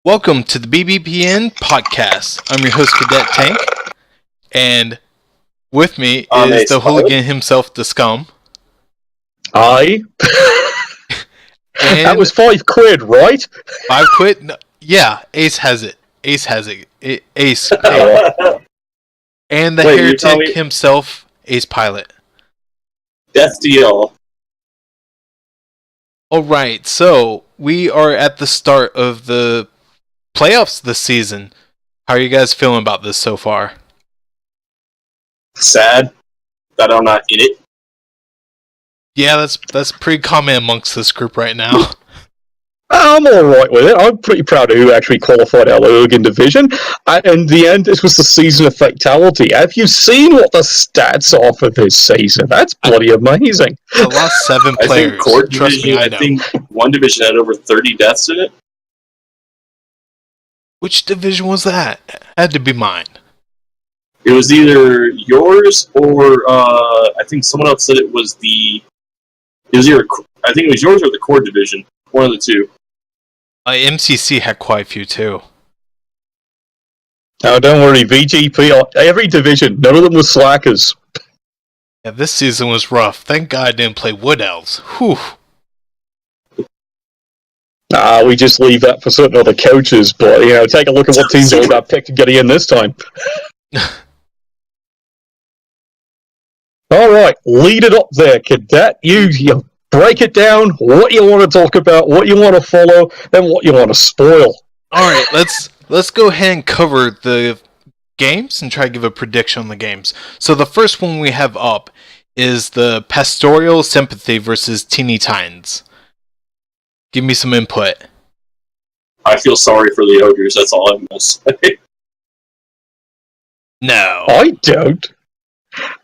Welcome to the BBPN podcast. I'm your host, Cadet Tank, and with me is the hooligan himself, the Scum. Aye. That was £5, right? £5? No, yeah, Ace has it. Ace. And the heretic himself, Ace Pilot. Death deal. Alright, so we are at the start of the playoffs this season. How are you guys feeling about this so far? Sad that I'm not in it. Yeah, that's pretty common amongst this group right now. I'm alright with it. I'm pretty proud of who actually qualified our Logan division. In the end, this was the season of fatality. Have you seen what the stats are for this season? That's bloody amazing. The last 7 players. I think Court division, I think one division had over 30 deaths in it. Which division was that? Had to be mine. It was either yours or I think someone else said it was the. It was either I think it was yours or the Core division. One of the two. MCC had quite a few too. Oh, don't worry, VGP. Every division, none of them was slackers. Yeah, this season was rough. Thank God I didn't play Wood Elves. Whew. We just leave that for certain other coaches, but, take a look at what teams all got picked getting in this time. Alright, lead it up there, Cadet. You break it down, what you want to talk about, what you want to follow, and what you want to spoil. Alright, let's go ahead and cover the games and try to give a prediction on the games. So the first one we have up is the Pastoral Sympathy versus Teeny Titans. Give me some input. I feel sorry for the Ogres, that's all I'm going to say. No. I don't.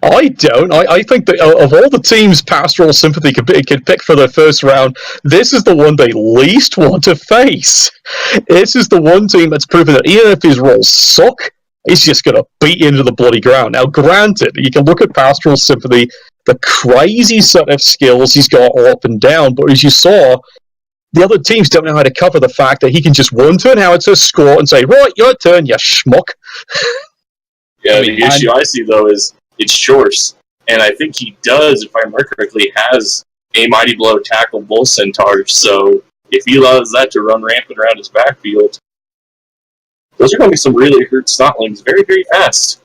I think that of all the teams Pastoral Sympathy could pick for their first round, this is the one they least want to face. This is the one team that's proven that even if his rolls suck, he's just going to beat you into the bloody ground. Now, granted, you can look at Pastoral Sympathy, the crazy set of skills he's got all up and down, but as you saw, the other teams don't know how to cover the fact that he can just one-turn howitzer, score, and say, right, your turn, you schmuck. Yeah, the issue I see, though, is it's Shorts. And I think he does, if I remember correctly, has a Mighty Blow tackle Bull Centaur. So if he allows that to run rampant around his backfield, those are going to be some really hurt Snotlings very, very fast.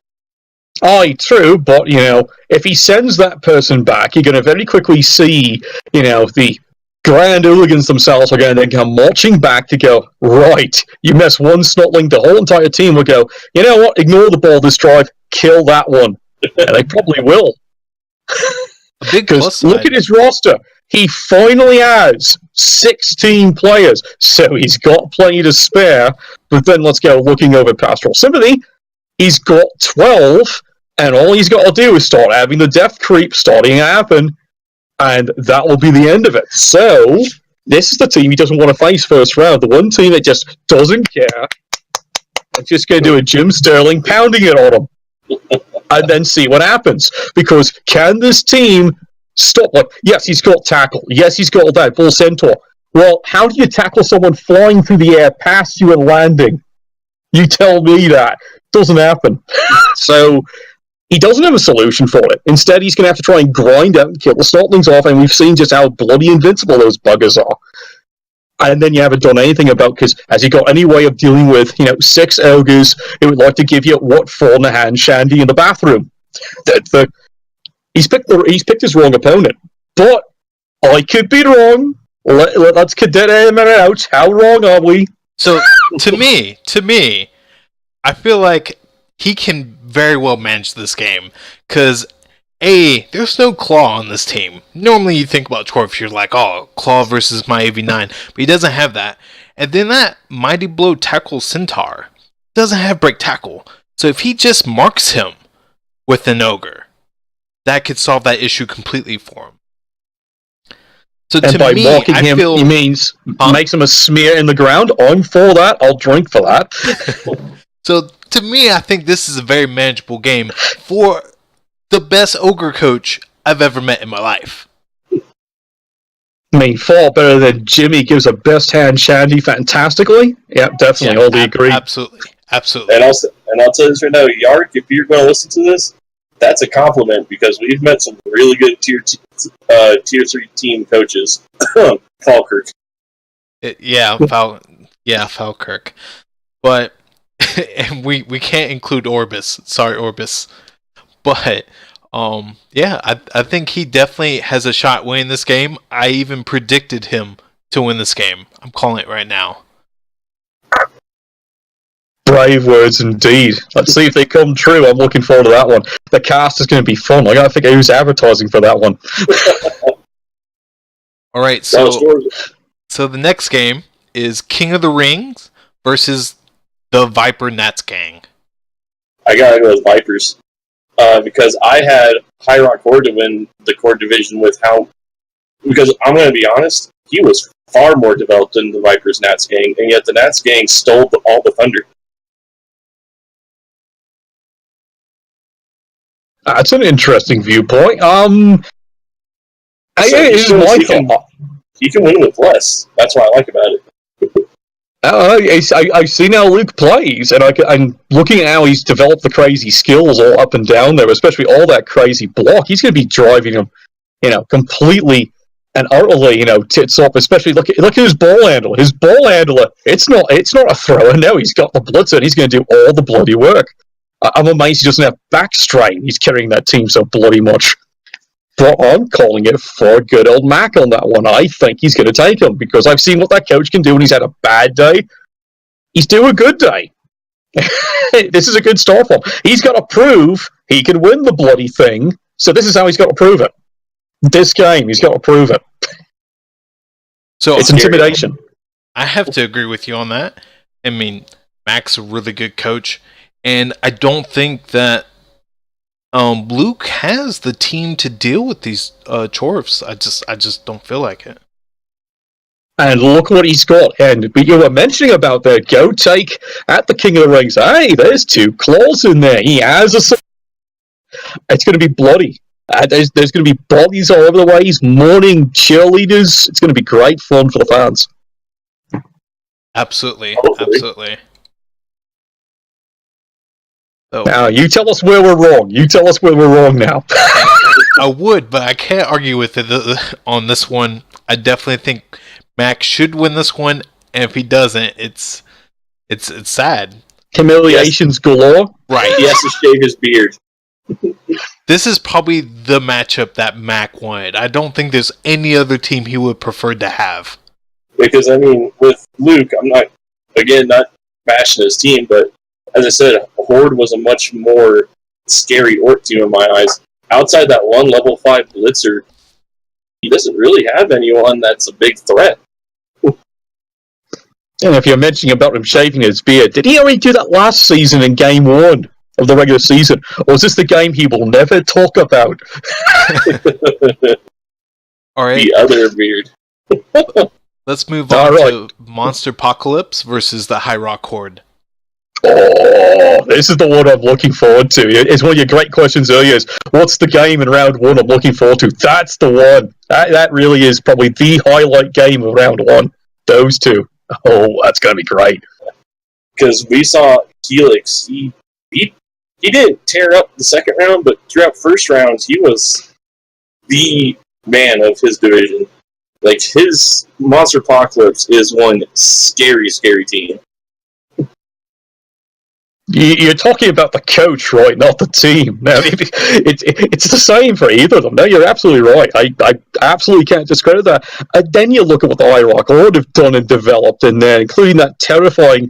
Aye, true, but, if he sends that person back, you're going to very quickly see, the Grand Hooligans themselves are going to then come marching back to go, right, you mess one Snotling, the whole entire team will go, you know what, ignore the ball this drive, kill that one. And they probably will. Because look at his roster. He finally has 16 players, so he's got plenty to spare. But then let's go looking over Pastoral Sympathy. He's got 12, and all he's got to do is start having the death creep starting to happen. And that will be the end of it. So, this is the team he doesn't want to face first round. The one team that just doesn't care. It's just going to do a Jim Sterling pounding it on him. And then see what happens. Because can this team stop? Yes, he's got tackle. Yes, he's got all that. Bull Centaur. Well, how do you tackle someone flying through the air past you and landing? You tell me that. Doesn't happen. So, he doesn't have a solution for it. Instead, he's going to have to try and grind out and kill the Snotlings off, and we've seen just how bloody invincible those buggers are. And then you haven't done anything about, because has he got any way of dealing with, 6 ogres who would like to give you what for in the hand shandy in the bathroom? He's picked his wrong opponent. But I could be wrong. Let's cadet him out. How wrong are we? So, to me, I feel like he can very well manage this game, because there's no Claw on this team. Normally you think about Torf, you're like, oh, Claw versus my AV9, but he doesn't have that. And then that Mighty Blow tackle Centaur doesn't have break tackle. So if he just marks him with an ogre, that could solve that issue completely for him. So and to by me, marking I him, feel, he means makes him a smear in the ground. I'm for that. I'll drink for that. So to me, I think this is a very manageable game for the best ogre coach I've ever met in my life. I mean, far better than Jimmy gives a best hand shandy fantastically. Yeah, definitely. All agree. Absolutely. And I'll tell you this right now, Yark, if you're going to listen to this, that's a compliment because we've met some really good tier 3 team coaches. Falkirk. Falkirk. But and we can't include Orbis. Sorry, Orbis. But I think he definitely has a shot winning this game. I even predicted him to win this game. I'm calling it right now. Brave words indeed. Let's see if they come true. I'm looking forward to that one. The cast is going to be fun. I gotta figure who's advertising for that one. All right, so the next game is King of the Rings versus the Viper Nats gang. I gotta go with Vipers because I had High Rock Horde to win the core division because I'm going to be honest, he was far more developed than the Vipers Nats gang, and yet the Nats gang stole all the thunder. That's an interesting viewpoint. He can win with less. That's what I like about it. I see now Luke plays, and I'm looking at how he's developed the crazy skills all up and down there, especially all that crazy block. He's going to be driving him, completely and utterly, tits up. Especially look at his ball handler. His ball handler. It's not a thrower. No, he's got the blitzer, and he's going to do all the bloody work. I'm amazed he doesn't have back strain. He's carrying that team so bloody much. But I'm calling it for good old Mac on that one. I think he's going to take him because I've seen what that coach can do when he's had a bad day. He's doing a good day. This is a good start for him. He's got to prove he can win the bloody thing. So this is how he's got to prove it. This game, he's got to prove it. So it's intimidation. I have to agree with you on that. I mean, Mac's a really good coach. And I don't think that Luke has the team to deal with these Chorfs. I just don't feel like it. And look what he's got. And you were mentioning about the go take at the King of the Rings. Hey, there's 2 claws in there. He has a... It's going to be bloody. There's going to be bodies all over the way. Mourning cheerleaders. It's going to be great fun for the fans. Absolutely. So, now, you tell us where we're wrong. Now. I would, but I can't argue with it on this one. I definitely think Mac should win this one, and if he doesn't, it's sad. Humiliations galore. Right. He has to shave his beard. This is probably the matchup that Mac wanted. I don't think there's any other team he would prefer to have. Because, I mean, with Luke, I'm not bashing his team, but as I said, Horde was a much more scary orc team in my eyes. Outside that one level 5 blitzer, he doesn't really have anyone that's a big threat. And if you're mentioning about him shaving his beard, did he already do that last season in Game 1 of the regular season? Or is this the game he will never talk about? All right. The other beard. Let's move on to Monster Apocalypse versus the High Rock Horde. Oh, this is the one I'm looking forward to. It's one of your great questions earlier is, what's the game in round 1 I'm looking forward to? That's the one. That really is probably the highlight game of round 1. Those 2. Oh, that's going to be great. Because we saw Helix. He didn't tear up the second round, but throughout first rounds, he was the man of his division. Like, his Monster Apocalypse is one scary, scary team. You're talking about the coach, right? Not the team. Now, it's the same for either of them. No, you're absolutely right. I absolutely can't discredit that. And then you look at what the High Rock Horde have done and developed in there, including that terrifying,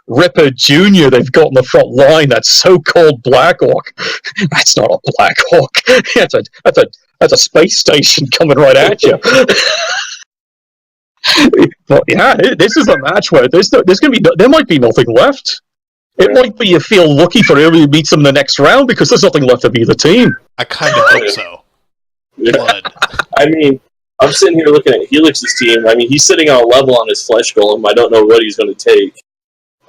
Ripper Jr. they've got on the front line, that so-called Black Hawk. That's not a Black Hawk. That's a space station coming right at you. But yeah, this is a match where there might be nothing left. It might be you feel lucky for whoever meets them in the next round because there's nothing left of either team. I kind of hope so. Blood. I mean, I'm sitting here looking at Helix's team. I mean, he's sitting on a level on his flesh golem. I don't know what he's going to take.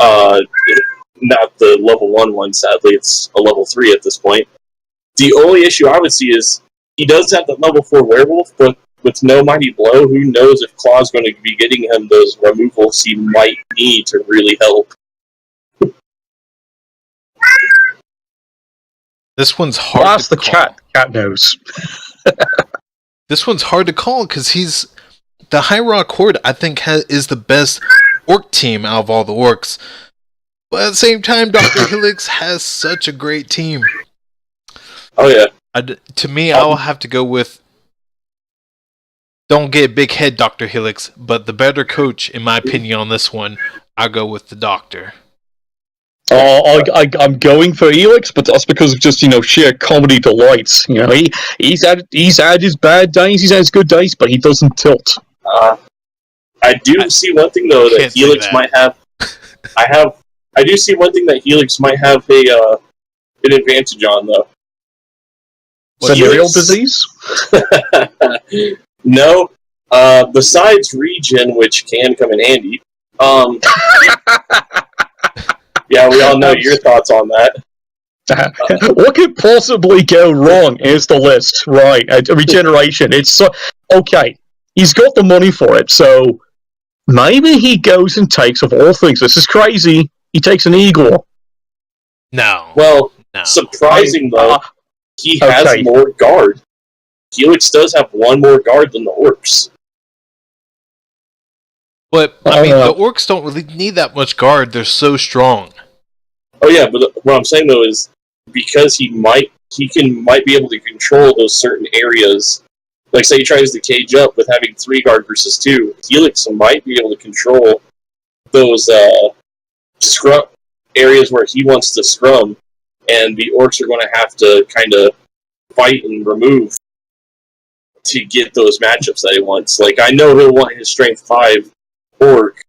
Not the level 1 one, sadly. It's a level 3 at this point. The only issue I would see is he does have that level 4 werewolf, but with no Mighty Blow, who knows if Claw's going to be getting him those removals he might need to really help. This one's hard Well, that's to the call. cat knows. This one's hard to call because he's the High Rock Horde. I think is the best orc team out of all the orcs. But at the same time, Dr. Helix has such a great team. Oh yeah. To me, I will have to go with. Don't get big head, Dr. Helix, but the better coach, in my opinion, on this one, I'll go with the Doctor. I'm going for Helix, but that's because of just sheer comedy delights. He's had his bad days, he's had his good days, but he doesn't tilt. I do see one thing though that Helix might have. I do see one thing that Helix might have an advantage on though. Venereal disease? No. Besides regen, which can come in handy. Yeah, we all know your thoughts on that. What could possibly go wrong is the list, right? Regeneration. It's so okay. He's got the money for it, so maybe he goes and takes, of all things, this is crazy, he takes an Igor. No. Well, no. Surprising though, he has more guard. Helix does have one more guard than the orcs. But, I mean, the orcs don't really need that much guard. They're so strong. Oh yeah, but what I'm saying though is because he might be able to control those certain areas. Like say he tries to cage up with having 3 guard versus 2. Helix might be able to control those scrum areas where he wants to scrum, and the orcs are going to have to kind of fight and remove to get those matchups that he wants. Like I know he'll want his strength 5 orc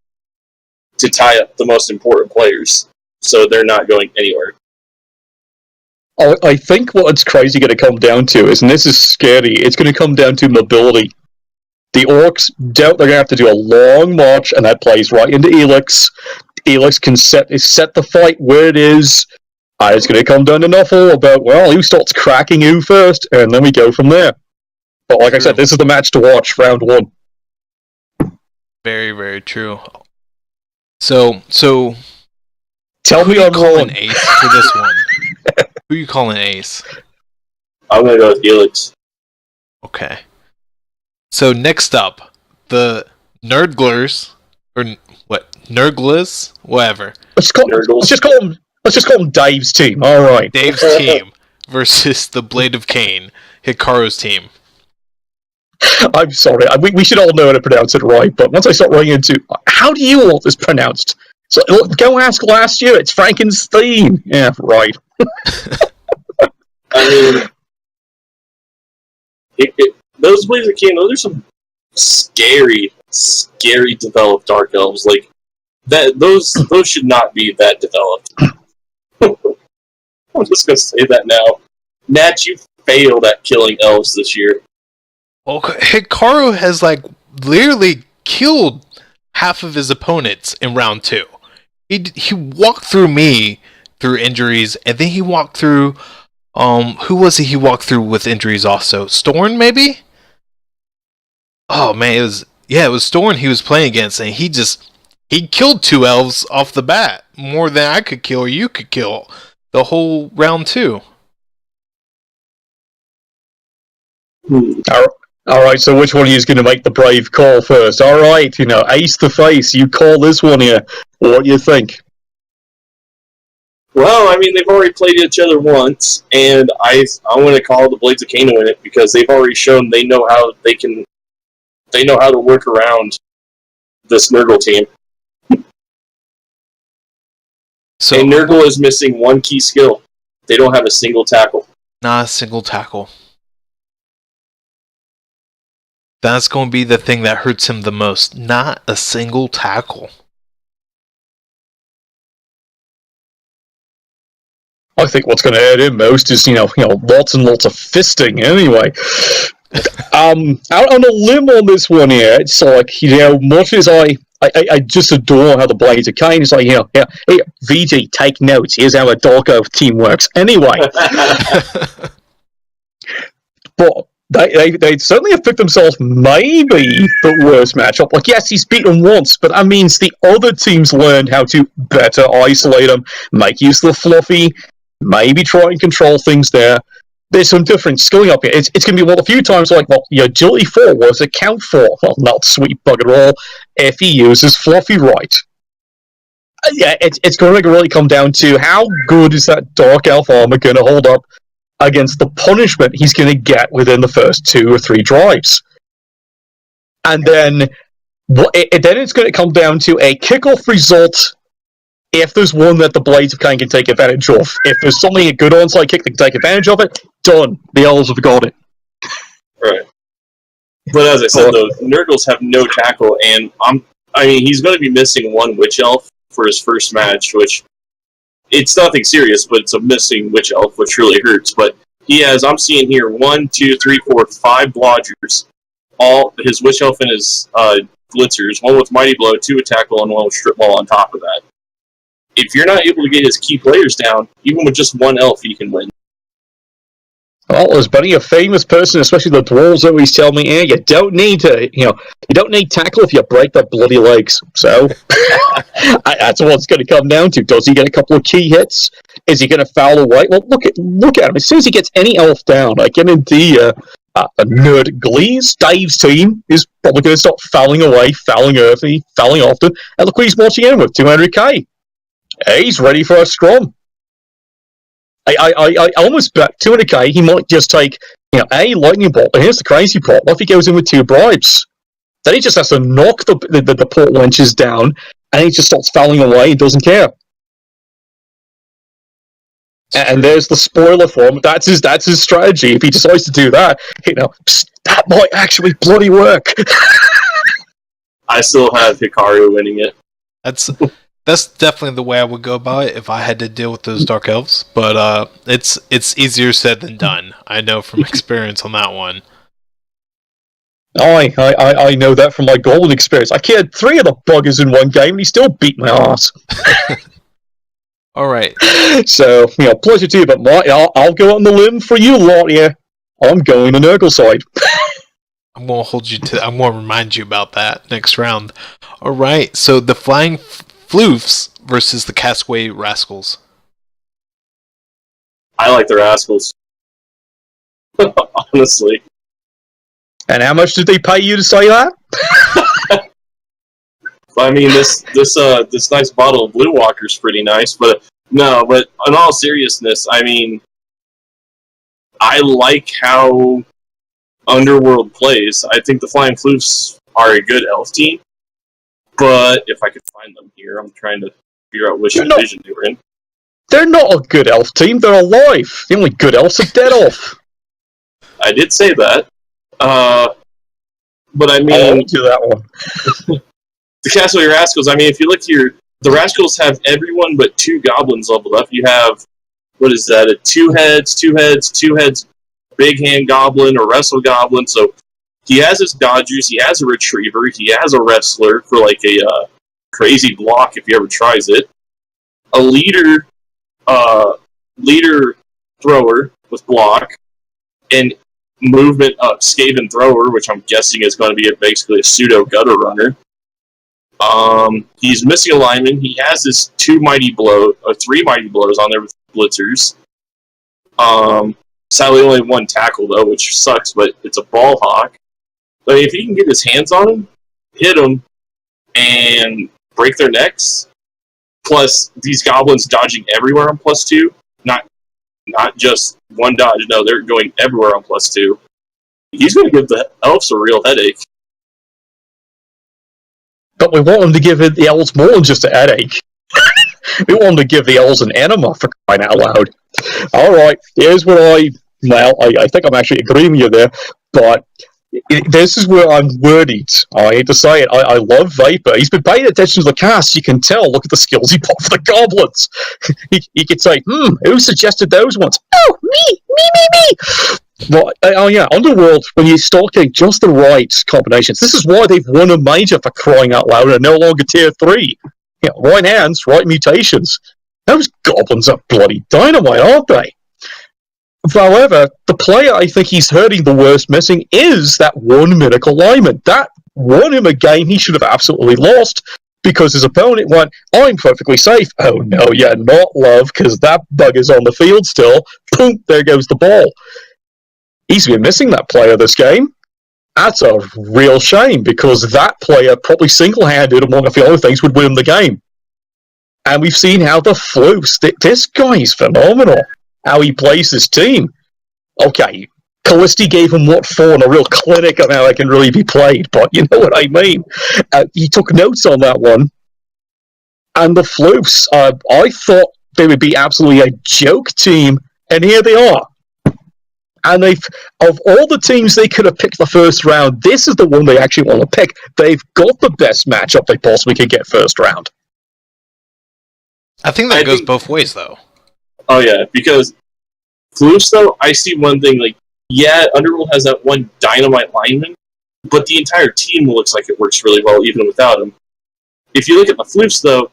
to tie up the most important players, so they're not going anywhere. I think what it's crazy going to come down to is, and this is scary, it's going to come down to mobility. The orcs they're going to have to do a long march, and that plays right into Helix. Helix can set the fight where it is. It's going to come down to Nuffle about, well, who starts cracking who first, and then we go from there. But like I said, this is the match to watch, round 1. Very, very true. So tell me I'm calling ace for this one. Who are you calling ace? I'm gonna go with Helix. Okay. So next up, the Nerdglers, or what? Nerdglers? Whatever. Let's just call him Dave's team. All right. Dave's team versus the Blade of Cain, Hikaru's team. I'm sorry. We should all know how to pronounce it right, but once I start running into how do you want this pronounced? So go ask last year. It's Frankenstein. Yeah, right. I mean, those Blades of Cain, those are some scary developed Dark Elves. Like that, those should not be that developed. I'm just gonna say that now. Nat, you failed at killing elves this year. Well, Hikaru has literally killed half of his opponents in round 2. He walked through me through injuries, and then he walked through who was he walked through with injuries also? Storn, maybe? Oh man, it was Storn he was playing against, and he killed 2 elves off the bat. More than I could kill or you could kill the whole round 2. All right, so which one of you is going to make the brave call first? All right, ace the face. You call this one here. What do you think? Well, I mean, they've already played each other once, and I want to call the Blades of Cain to win it because they've already shown they know how to work around this Nurgle team. So, and Nurgle is missing one key skill. They don't have a single tackle. Not a single tackle. That's going to be the thing that hurts him the most. Not a single tackle. I think what's going to hurt him most is, lots and lots of fisting anyway. Out on a limb on this one here, it's like, much as I just adore how the Blades of Cain is like, here, VG, take notes. Here's how a Dark Elf team works. Anyway. But They certainly have picked themselves maybe the worst matchup. Like, yes, he's beaten once, but that means the other teams learned how to better isolate him, make use of the fluffy, maybe try and control things there. There's some different skilling up here. It's going to be one of the few times like, well, your agility 4 was account for. Well, not sweet bugger at all if he uses fluffy right. Yeah, it's going to really come down to how good is that Dark Elf armor going to hold up against the punishment he's going to get within the first 2 or 3 drives. And then it's going to come down to a kickoff result if there's one that the Blades of Kain can take advantage of. If there's something, a good onside kick that can take advantage of it, done. The Elves have got it. Right. But as I said, though, Nurgles have no tackle, and he's going to be missing one Witch Elf for his first match, which it's nothing serious, but it's a missing Witch Elf, which really hurts. But he has, I'm seeing here, 1, 2, 3, 4, 5 Blodgers. All his Witch Elf and his Blitzers, one with Mighty Blow, 2 with Tackle, and 1 with Strip Mall on top of that. If you're not able to get his key players down, even with just 1 elf, you can win. Well, there's plenty of famous person, especially the dwarves, always tell me, you don't need to, you don't need tackle if you break their bloody legs. So that's what it's going to come down to. Does he get a couple of key hits? Is he going to foul away? Well, look at him. As soon as he gets any elf down, like in the Nerd Glees, Dave's team is probably going to start fouling away, fouling early, fouling often. And look what he's marching in with, 200k. He's ready for a scrum. I almost bet 200k he might just take, a lightning bolt. But here's the crazy part. What if he goes in with 2 bribes? Then he just has to knock the port wenches down, and he just starts fouling away and doesn't care. And there's the spoiler for him. That's his strategy. If he decides to do that, that might actually bloody work. I still have Hikaru winning it. That's definitely the way I would go about it if I had to deal with those Dark Elves. But it's easier said than done. I know from experience on that one. I know that from my golden experience. I killed 3 of the buggers in one game, and he still beat my ass. All right. So, pleasure to you, but I'll go on the limb for you lot here. I'm going to Nurgle side. I'm going to remind you about that next round. All right. So the Flying Floofs versus the Castaway Rascals. I like the Rascals. Honestly. And how much did they pay you to say that? I mean, this nice bottle of Blue Walker's pretty nice, but in all seriousness, I mean, I like how Underworld plays. I think the Flying Floofs are a good elf team, but if I could find them here, I'm trying to figure out which division they were in. They're not a good elf team, they're alive. The only good elf's a dead elf. I did say that. But I mean... I'll do that one. The Castaway Rascals, I mean, if you look here, the Rascals have everyone but 2 goblins leveled up. You have, what is that, a 2 heads, big hand goblin or wrestle goblin. So he has his dodgers, he has a retriever, he has a wrestler for like a crazy block if he ever tries it. A leader thrower with block, and movement up Skaven thrower, which I'm guessing is going to be basically a pseudo gutter runner. He's missing a lineman. He has his 3 mighty blows on there with blitzers. Sadly, only 1 tackle though, which sucks. But it's a ball hawk. But if he can get his hands on him, hit them, and break their necks, plus these goblins dodging everywhere on +2, not just 1 dodge. No, they're going everywhere on +2. He's going to give the elves a real headache. But we want them to give the elves more than just a headache. We want them to give the elves an enema, for crying out loud. Alright, here's where I think I'm actually agreeing with you there, but this is where I'm worried. I hate to say it, I love Vapor. He's been paying attention to the cast, you can tell. Look at the skills he bought for the goblins. he could say, who suggested those ones? Oh, me! Well, Underworld, when you're stalking just the right combinations, this is why they've won a major, for crying out loud, and are no longer tier 3. Right hands, right mutations. Those goblins are bloody dynamite, aren't they? However, the player I think he's hurting the worst missing is that one minute alignment. That won him a game he should have absolutely lost because his opponent went, I'm perfectly safe. Oh no, you're not, love, because that bugger's on the field still. Boom, there goes the ball. He's been missing that player this game. That's a real shame because that player probably single-handed, among a few other things, would win him the game. And we've seen how the flukes, this guy's phenomenal. How he plays his team. Okay, Callisti gave him what for and a real clinic on how it can really be played, but you know what I mean. He took notes on that one. And the Floofs, I thought they would be absolutely a joke team, and here they are. And of all the teams they could have picked the first round, this is the one they actually want to pick. They've got the best matchup they possibly could get first round. I think that goes both ways, though. Oh, yeah, because Floofs, though, I see one thing, like, yeah, Underworld has that one dynamite lineman, but the entire team looks like it works really well even without him. If you look at the Floofs, though,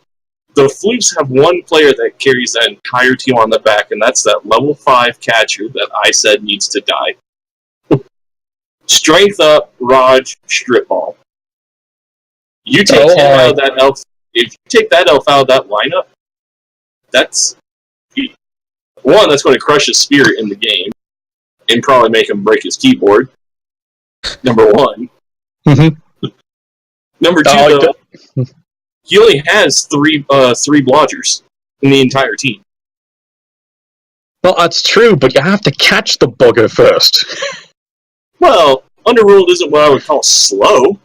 the Floofs have one player that carries that entire team on the back, and that's that level 5 catcher that I said needs to die. Strength up, Raj, strip ball. You take him out of that elf. If you take that elf out of that lineup, that's one, that's going to crush his spirit in the game and probably make him break his keyboard. Number one. Mm-hmm. Number two, though, he only has three blodgers in the entire team. Well, that's true, but you have to catch the bugger first. Well, Underworld isn't what I would call slow.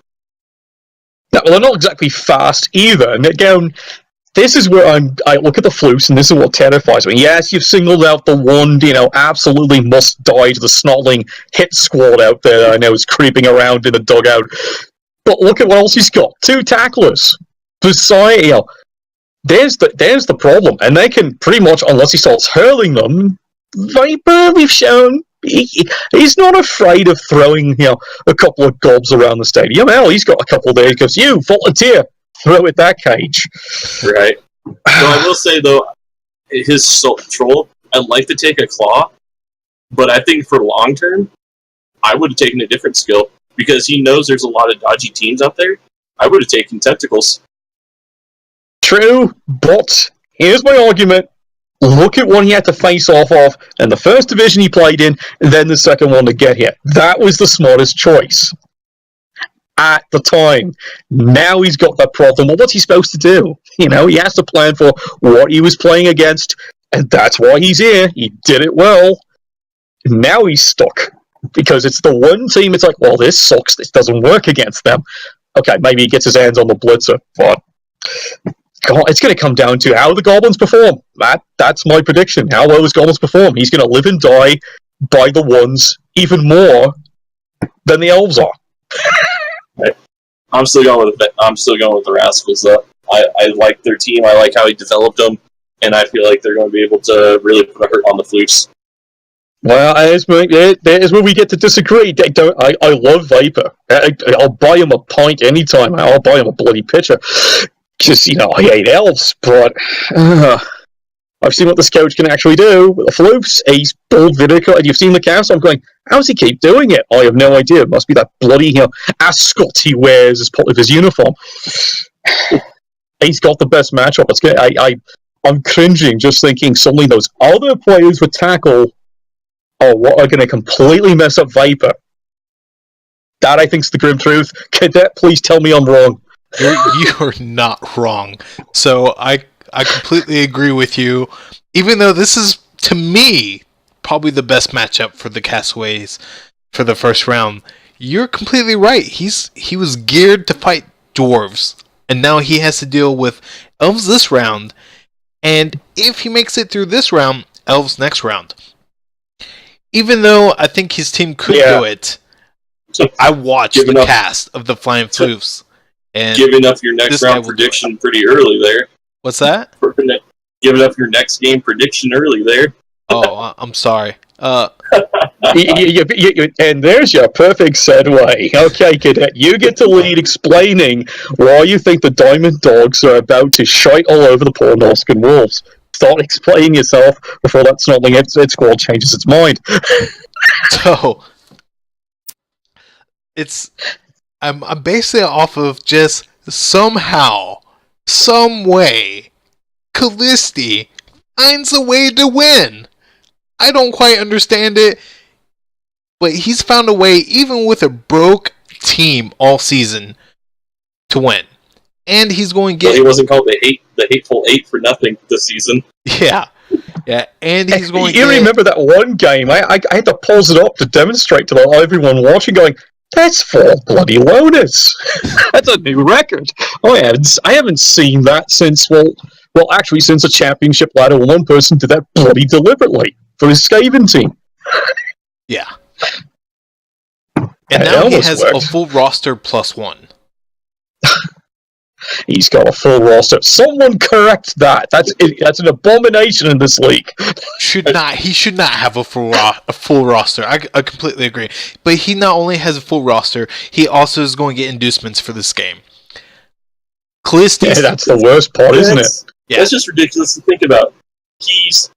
No, well, they're not exactly fast either. And again, this is where I look at the Floofs, and this is what terrifies me. Yes, you've singled out the one, absolutely must die to the snotling hit squad out there that I know is creeping around in the dugout. But look at what else he's got. 2 tacklers. Besides, there's the problem. And they can pretty much, unless he starts hurling them, Viper, we've shown, he's not afraid of throwing, a couple of gobs around the stadium. Hell, he's got a couple there. He goes, you, volunteer. Throw it that cage. Right. So I will say, though, his control, I'd like to take a claw, but I think for long term, I would have taken a different skill because he knows there's a lot of dodgy teams out there. I would have taken tentacles. True, but here's my argument. Look at one he had to face off of in the first division he played in, and then the second one to get here. That was the smartest choice. At the time. Now he's got that problem. Well, what's he supposed to do? He has to plan for what he was playing against, and that's why he's here. He did it well. Now he's stuck. Because it's the one team, it's like, well, this sucks. This doesn't work against them. Okay, maybe he gets his hands on the Blitzer, but it's going to come down to how the Goblins perform. That's my prediction. How well his Goblins perform. He's going to live and die by the ones even more than the Elves are. Right. I'm still going with the Rascals. I like their team. I like how he developed them, and I feel like they're going to be able to really put a hurt on the Floofs. Well, there's where we get to disagree. I love Viper. I'll buy him a pint anytime. I'll buy him a bloody pitcher. Because, I hate Elves, but I've seen what this coach can actually do with the Floofs. He's built Vidica, and you've seen the cast. I'm going, how does he keep doing it? I have no idea. It must be that bloody ascot he wears as part of his uniform. He's got the best matchup. I'm cringing just thinking suddenly those other players with tackle are going to completely mess up Viper. That, I think, is the grim truth. Cadet, please tell me I'm wrong. You're not wrong. So I completely agree with you. Even though this is, to me, probably the best matchup for the Castaways for the first round, you're completely right. He was geared to fight dwarves, and now he has to deal with elves this round. And if he makes it through this round, elves next round. Even though I think his team could do it, I watched the cast of the Flying Floofs. And giving up your next round prediction pretty early there. What's that? Giving up your next game prediction early there. Oh, I'm sorry. And there's your perfect segue. Okay, Cadet, you get to lead explaining why you think the Diamond Dogs are about to shite all over the poor Norscan Wolves. start explaining yourself before that Snotling its squad changes its mind. So I'm basing it off of just somehow, some way, Callisti finds a way to win. I don't quite understand it, but he's found a way, even with a broke team all season, to win. And he's going to get... Well, he wasn't called the Hateful Eight for nothing this season. Yeah, and he's going to You remember that one game? I had to pause it up to demonstrate to everyone watching, going, that's 4 bloody loners. That's a new record. I haven't seen that since, actually since a championship ladder where one person did that bloody deliberately for his Skaven team. Yeah. And now he has a full roster plus 1. He's got a full roster. Someone correct that. That's an abomination in this league. He should not have a full roster. I completely agree. But he not only has a full roster, he also is going to get inducements for this game. Yeah, that's the worst part, isn't it? Yeah. That's just ridiculous to think about. He's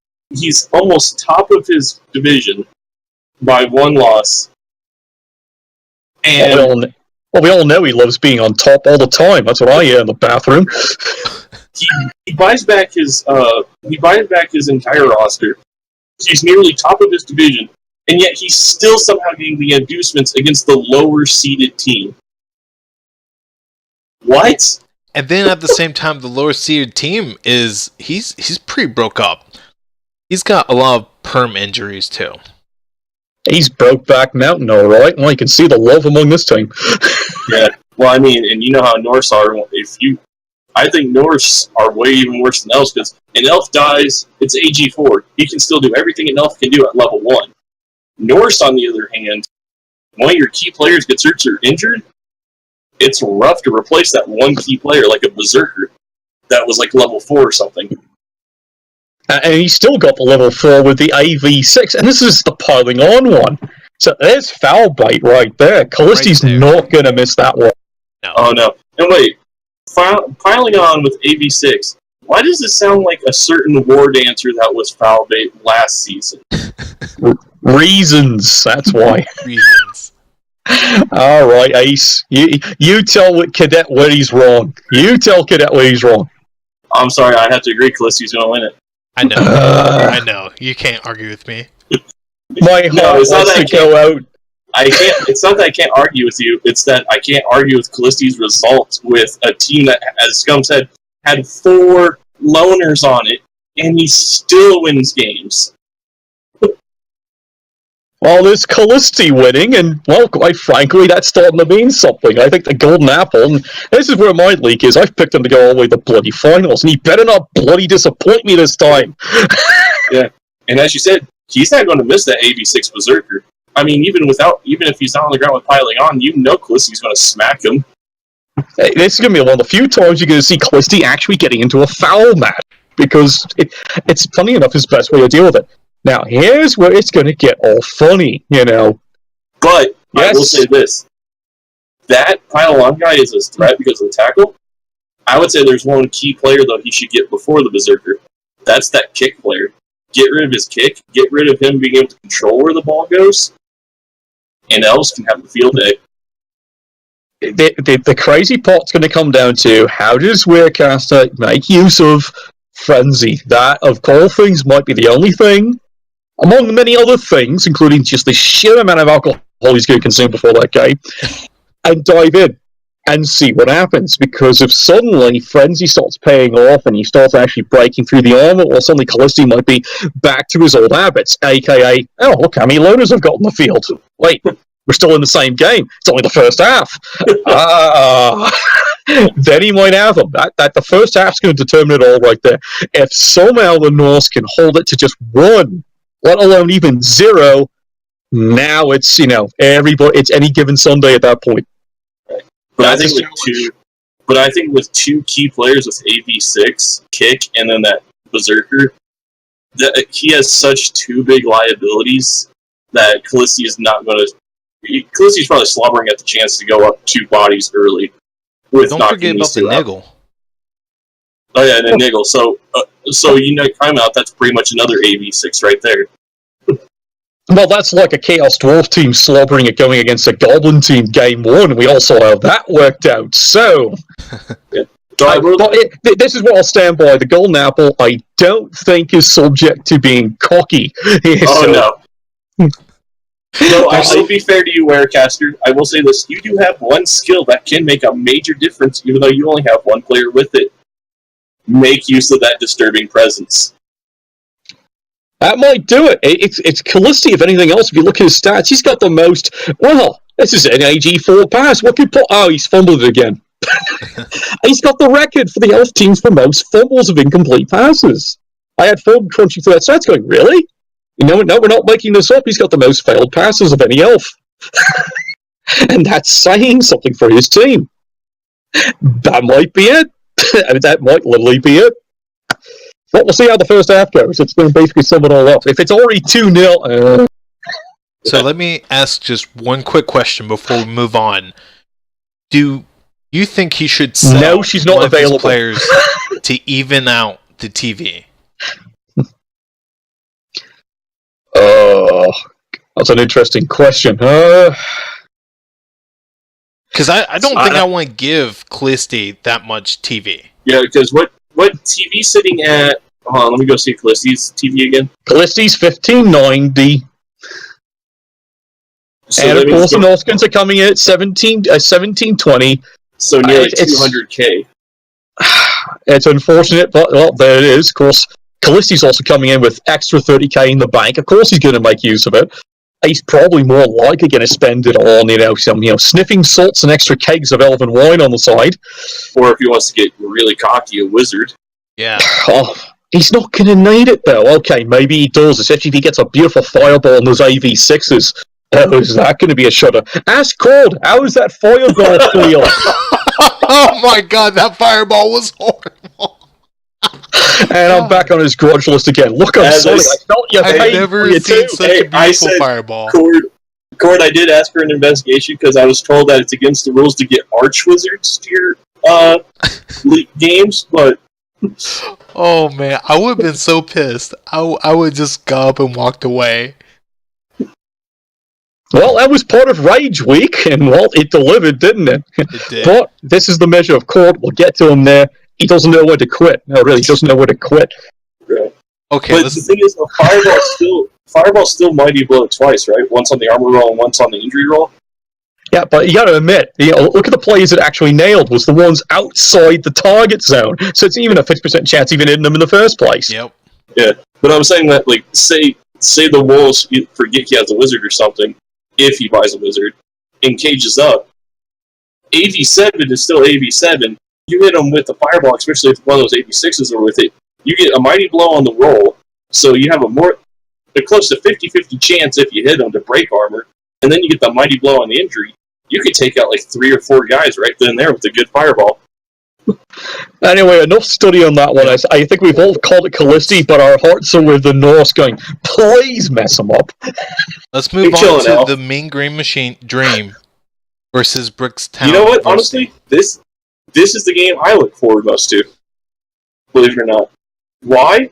almost top of his division by 1 loss. And we all know he loves being on top all the time. That's what I hear in the bathroom. he buys back his entire roster. He's nearly top of his division, and yet he's still somehow getting the inducements against the lower seeded team. What? And then at the same time, the lower seeded team he's pretty broke up. He's got a lot of perm injuries too. He's Brokeback Mountain, all right. Well, you can see the love among this team. Yeah. Well, I mean, and you know how Norse are. I think Norse are way even worse than Elves, because an Elf dies, it's AG4. He can still do everything an Elf can do at level 1. Norse, on the other hand, one of your key players gets hurt or injured, it's rough to replace that one key player, like a Berserker that was like level 4 or something. And he's still got the level 4 with the AV6, and this is the piling on one. So there's foul bait right there. Callisti's not going to miss that one. No. Oh, no. And wait, piling on with AV6, why does it sound like a certain war dancer that was foul bait last season? Reasons, that's why. Reasons. All right, Ace. You tell Cadet where he's wrong. You tell Cadet where he's wrong. I'm sorry, I have to agree, Callisti's going to win it. I know. I know. You can't argue with me. My heart wants to go out. I can't. It's not that I can't argue with you. It's that I can't argue with Callisti's results with a team that, as Scum said, had 4 loners on it, and he still wins games. Well, there's Callisti winning, and, well, quite frankly, that's starting to mean something. I think the Golden Apple, and this is where my league is, I've picked him to go all the way to bloody finals, and he better not bloody disappoint me this time. Yeah, and as you said, he's not going to miss that AV6 Berserker. I mean, even if he's not on the ground with piling on, you know Callisti's going to smack him. Hey, this is going to be one of the few times you're going to see Callisti actually getting into a foul match, because it's funny enough his best way to deal with it. Now, here's where it's going to get all funny, you know. But, yes. I will say this. That pile-on guy is a threat because of the tackle. I would say there's one key player, though, he should get before the Berserker. That's that kick player. Get rid of his kick. Get rid of him being able to control where the ball goes. And Elves can have a field day. The crazy part's going to come down to how does Werecaster make use of Frenzy? That, of all things, might be the only thing, among many other things, including just the sheer amount of alcohol he's going to consume before that game, and dive in and see what happens. Because if suddenly Frenzy starts paying off and he starts actually breaking through the armor, well, suddenly Callisti might be back to his old habits, aka, oh, look how many loners I've got in the field. Wait, we're still in the same game. It's only the first half. Then he might have them. That the first half's going to determine it all right there. If somehow the Norse can hold it to just 1, let alone even 0, now it's, everybody. It's any given Sunday at that point. But I think with 2 key players with AV6, Kick, and then that Berserker, that he has such 2 big liabilities that Callisti is not going to. Callisti's probably slobbering at the chance to go up 2 bodies early. Don't forget about the Niggle. Oh yeah, and a niggle. So you know, timeout. That's pretty much another AV6 right there. Well, that's like a Chaos Dwarf team slobbering at going against a Goblin team game 1. We all saw how that worked out. So, Yeah. This is what I'll stand by. The Golden Apple, I don't think is subject to being cocky. No. No, I'll be fair to you, Wirecaster. I will say this. You do have one skill that can make a major difference, even though you only have one player with it. Make use of that disturbing presence. That might do it. It's Callisti, if anything else. If you look at his stats, he's got the most... Well, this is an AG4 pass. What could put... Oh, he's fumbled it again. He's got the record for the elf teams for most fumbles of incomplete passes. I had fun crunching through that stats going, really? You know, no, we're not making this up. He's got the most failed passes of any elf. And that's saying something for his team. That might be it. I mean, that might literally be it. But we'll see how the first half goes. It's going to basically sum it all up. If it's already 2-0... So let me ask just one quick question before we move on. Do you think he should sell no, she's not one available. of his players to even out the TV? That's an interesting question. Because I don't think I want to give Callisti that much TV. Yeah, because what TV sitting at... Hold on, let me go see Callisti's TV again. Callisti's 1590. So and of course, the Norskins are coming in at 1720. So nearly 200k. It's unfortunate, but well, there it is. Of course, Callisti's also coming in with extra 30k in the bank. Of course, he's going to make use of it. He's probably more likely going to spend it on, some sniffing salts and extra kegs of elven wine on the side. Or if he wants to get really cocky, a wizard. Yeah. Oh, he's not going to need it, though. Okay, maybe he does, especially if he gets a beautiful fireball in those AV6s. Oh, is that going to be a shudder? Ask Cord, how is that fireball feel? Oh my god, that fireball was horrible. And I'm back on his grudge list again. Look, I'm sorry. I felt you I've paid never for you seen too. such a beautiful fireball. Cord, I did ask for an investigation because I was told that it's against the rules to get arch wizards to your games, but... Oh man, I would have been so pissed. I would just go up and walked away. Well, that was part of Rage Week, and well, it delivered, didn't it? It did. But this is the measure of Cord. We'll get to him there. He doesn't know where to quit. No, really, he doesn't know where to quit. Right. Okay, but the thing is, Fireball's still Mighty Blow twice, right? Once on the armor roll and once on the injury roll. Yeah, but you got to admit, look at the plays it actually nailed was the ones outside the target zone. So it's even a 50% chance even hitting them in the first place. Yep. Yeah, but I'm saying that, like, say the Wolves forget he has a wizard or something, if he buys a wizard, and cages up, AV7 is still AV7. You hit him with the Fireball, especially if one of those AV6s are with it, you get a Mighty Blow on the roll, so you have a close to 50-50 chance if you hit him to break armor, and then you get the Mighty Blow on the injury. You could take out like 3 or 4 guys right then and there with a good Fireball. Anyway, enough study on that one. I think we've all called it Callisti, but our hearts are with the Norse going, please mess them up. Let's move on to the Mean Green Machine Dream versus Brickstown. You know what? Honestly, this is the game I look forward most to. Believe it or not. Why?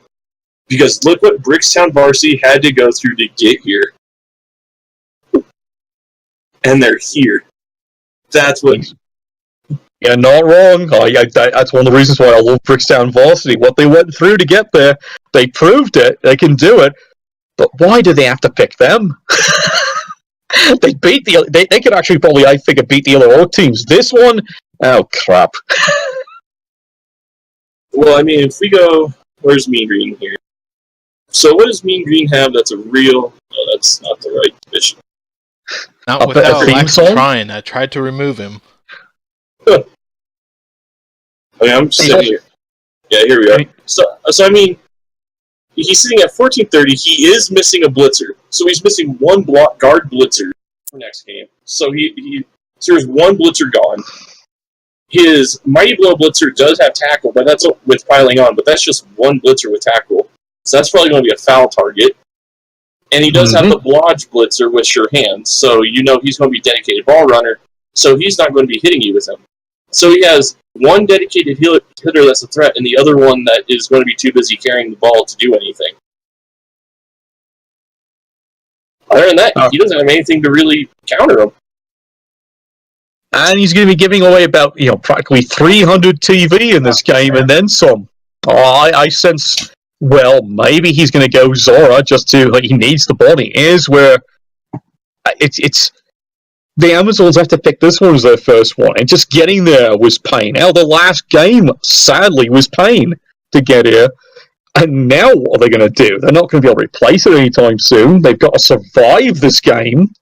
Because look what Brickstown Varsity had to go through to get here. And they're here. That's what... Yeah, not wrong. That's one of the reasons why I love Brickstown Varsity. What they went through to get there, they proved it. They can do it. But why do they have to pick them? They beat they could actually probably, I think, beat the other org teams. This one, oh crap. Well, I mean, if we go, where's Mean Green here? So what does Mean Green have that's a real... Oh, that's not the right mission. Not without trying. I tried to remove him. I mean, I'm sitting here. Yeah, here we are. So I mean, he's sitting at 1430. He is missing a blitzer, so he's missing one guard blitzer for next game. So there's one blitzer gone. His Mighty Blow blitzer does have tackle, but that's with piling on. But that's just one blitzer with tackle, so that's probably going to be a foul target. And he does have the Blodge blitzer with sure hands, so you know he's going to be a dedicated ball runner. So he's not going to be hitting you with him. So he has one dedicated hitter that's a threat, and the other one that is going to be too busy carrying the ball to do anything. Other than that, he doesn't have anything to really counter him. And he's going to be giving away about practically 300 TV in this game, and then some. I sense, well, maybe he's going to go Zora just to he needs the body. Here's where it's the Amazons have to pick this one as their first one, and just getting there was pain. Now, the last game, sadly, was pain to get here. And now what are they going to do? They're not going to be able to replace it anytime soon. They've got to survive this game,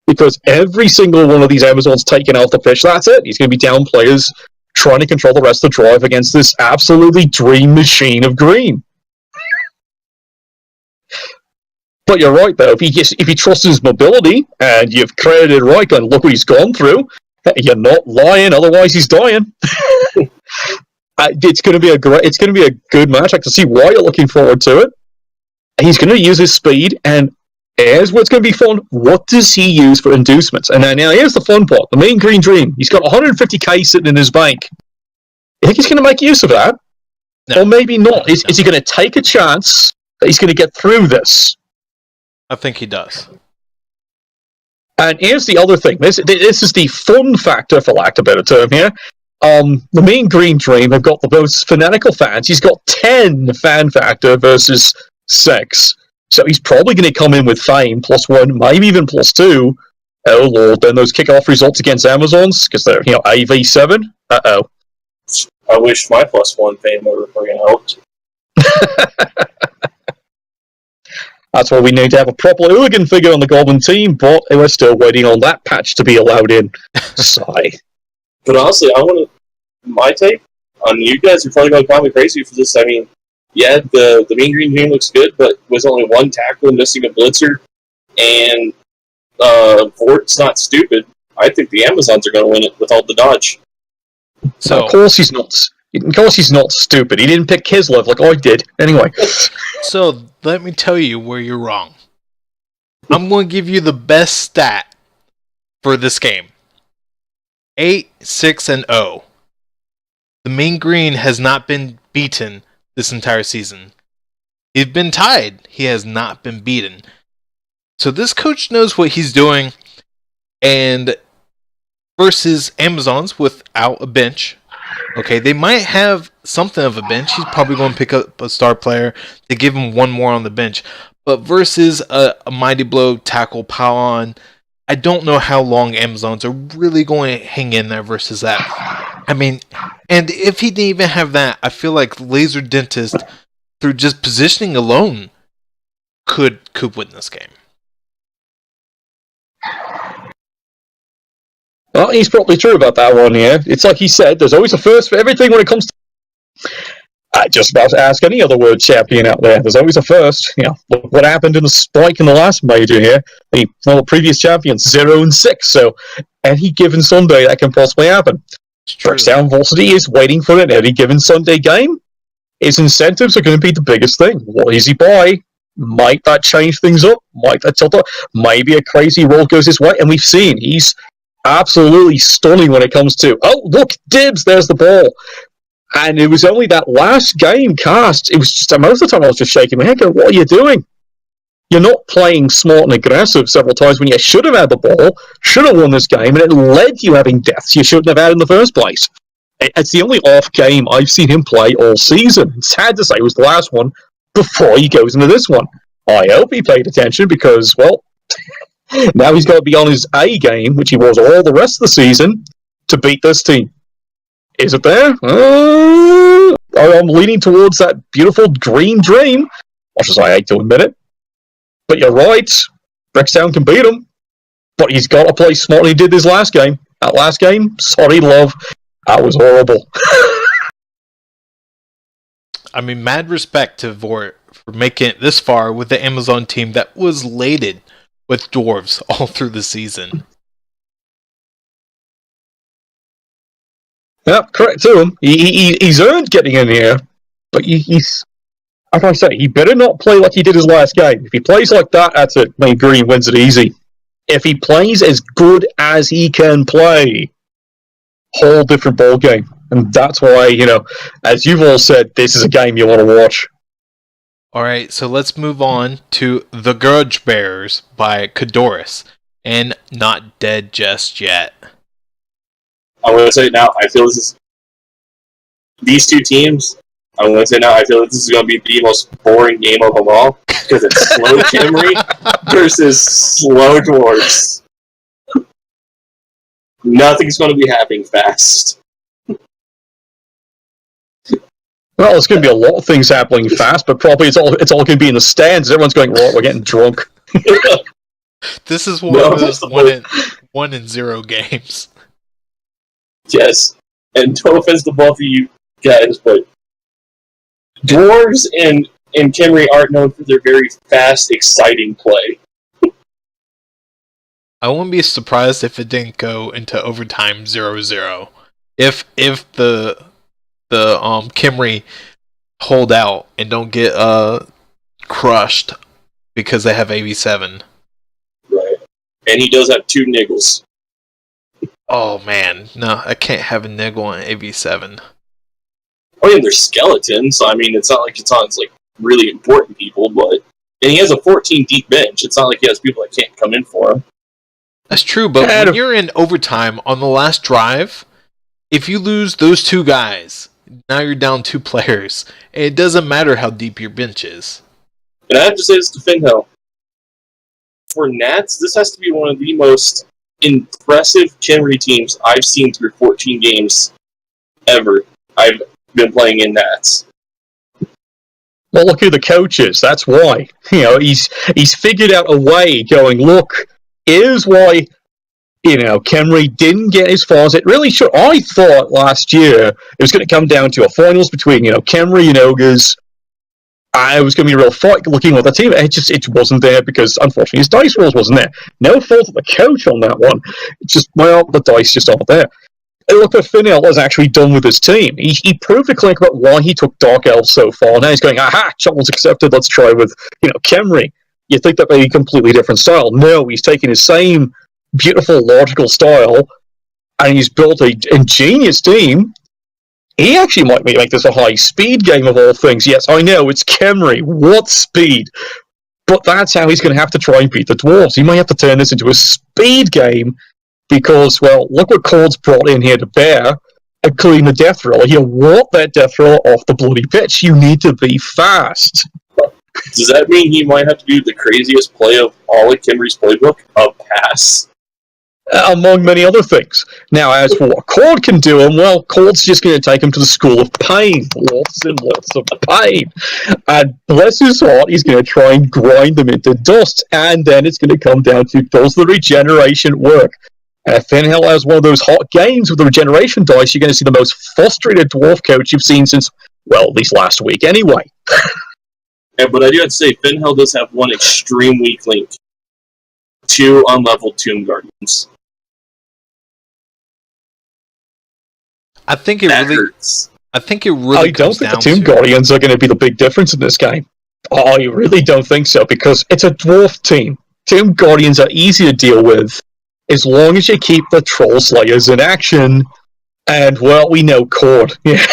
because every single one of these Amazons taken out the pitch, that's it. He's going to be down players trying to control the rest of the drive against this absolutely dream machine of green. But you're right, though. If he trusts his mobility, and you've credited right, and look what he's gone through, you're not lying. Otherwise, he's dying. It's going to be a good match. I can see why you're looking forward to it. He's going to use his speed, and here's what's going to be fun. What does he use for inducements? And now here's the fun part. The main green dream. He's got 150k sitting in his bank. You think he's going to make use of that? No. Or maybe not. Is he going to take a chance that he's going to get through this? I think he does. And here's the other thing. This is the fun factor, for lack of a better term here. The main green dream have got the most fanatical fans. He's got 10 fan factor versus 6. So he's probably going to come in with fame, +1, maybe even +2. Oh lord, then those kickoff results against Amazons, because they're, AV7. Uh-oh. I wish my +1 fame would have helped. That's why we need to have a proper hooligan figure on the Goblin team, but we're still waiting on that patch to be allowed in. Sigh. But honestly, my take on you guys are probably going to call me crazy for this. I mean, yeah, the mean green dream looks good, but with only one tackle and missing a blitzer, and Vort's not stupid, I think the Amazons are going to win it with all the dodge. So, of course he's not. Of course he's not stupid. He didn't pick Kislev like I did. Anyway. So, let me tell you where you're wrong. I'm going to give you the best stat for this game. 8, 6, and 0. The Mean Green has not been beaten this entire season. He's been tied. He has not been beaten. So this coach knows what he's doing. And versus Amazons without a bench. Okay, they might have something of a bench. He's probably going to pick up a star player to give him one more on the bench. But versus a Mighty Blow tackle pile-on, I don't know how long Amazons are really going to hang in there versus that. I mean, and if he didn't even have that, I feel like Laser Dentist, through just positioning alone, could win this game. Well, he's probably true about that one here. It's like he said, there's always a first for everything when it comes to... I just about to ask any other world champion out there. There's always a first. Look what happened in the spike in the last major here. The previous champions, 0-6. So any given Sunday, that can possibly happen. Brixtown Varsity is waiting for it any given Sunday game. His incentives are going to be the biggest thing. What is he buy? Might that change things up? Might that tilt up? Maybe a crazy roll goes his way. And we've seen he's absolutely stunning when it comes to, oh, look, dibs, there's the ball. And it was only that last game cast, it was just, most of the time I was just shaking my head going, what are you doing? You're not playing smart and aggressive several times when you should have had the ball, should have won this game, and it led to you having deaths you shouldn't have had in the first place. It's the only off game I've seen him play all season. It's sad to say it was the last one before he goes into this one. I hope he paid attention because, well, now he's got to be on his A game, which he was all the rest of the season, to beat this team. Is it there? I'm leaning towards that beautiful green dream, much as I hate to admit it. But you're right, Brixtown can beat him, but he's got to play smart. He did this last game. That last game, sorry, love, that was horrible. I mean, mad respect to Vort for making it this far with the Amazon team that was laden with dwarves all through the season. Yep, correct to him. He's earned getting in here, but he's, like I say, he better not play like he did his last game. If he plays like that, that's it. I mean, Green wins it easy. If he plays as good as he can play, whole different ball game. And that's why, as you've all said, this is a game you want to watch. Alright, so let's move on to The Grudge Bearers by Kadoris, and Not Dead Just Yet. I'm going to say now, I feel these two teams, I'm going to say now, I feel like this is going to be the most boring game of them all, because it's slow Kimry versus slow Dwarves. Nothing's going to be happening fast. Well, there's going to be a lot of things happening fast, but probably it's all going to be in the stands. Everyone's going, right, we're getting drunk. This is one of those 1-0 games. Yes, and no offense to both of you guys, but Dwarves and Kimry aren't known for their very fast, exciting play. I wouldn't be surprised if it didn't go into overtime 0-0. If the Kimry hold out and don't get crushed because they have AB7. Right. And he does have 2 niggles. Oh man, no, I can't have a niggle on AB7. Oh yeah, they're skeletons, so I mean it's not like it's on like really important people, and he has a 14 deep bench. It's not like he has people that can't come in for him. That's true, but when you're in overtime on the last drive, if you lose those 2 guys, now you're down 2 players. And it doesn't matter how deep your bench is. And I have to say this to Finhill. For Nats, this has to be one of the most impressive Kimry teams I've seen through 14 games ever. I've been playing in Nats. Well, look who the coach is. That's why. He's figured out a way going, look, here's why Kimry didn't get as far as it really should. I thought last year it was going to come down to a finals between, Kimry and Ogres. It was going to be a real fight looking at the team. It wasn't there because, unfortunately, his dice rolls wasn't there. No fault of the coach on that one. It's just, the dice just aren't there. And look what Finhill has actually done with his team. He proved the clink about why he took Dark Elves so far. Now he's going, aha, challenge accepted, let's try with, Kimry. You think that may be a completely different style. No, he's taking his same beautiful, logical style, and he's built a ingenious team. He actually might make this a high-speed game of all things. Yes, I know, it's Kimry. What speed? But that's how he's going to have to try and beat the Dwarves. He might have to turn this into a speed game because, well, look what Cord's brought in here to bear, including the Death Roller. You want that Death Roller off the bloody pitch. You need to be fast. Does that mean he might have to do the craziest play of all of Kimry's playbook? A pass? Among many other things. Now, as for what Cord can do, well, Cord's just going to take him to the school of pain. Lots and lots of pain. And bless his heart, he's going to try and grind them into dust. And then it's going to come down to, does the regeneration work? If Finhill has one of those hot games with the regeneration dice, you're going to see the most frustrated dwarf coach you've seen since, well, at least last week anyway. Yeah, but I do have to say, Finhill does have one extreme weak link. 2 unleveled Tomb Guardians. I think it that really hurts. I think it really I don't think the Tomb Guardians are going to be the big difference in this game. I really don't think so, because it's a dwarf team. Tomb Guardians are easy to deal with, as long as you keep the Troll Slayers in action, and, well, we know Cord. Yeah.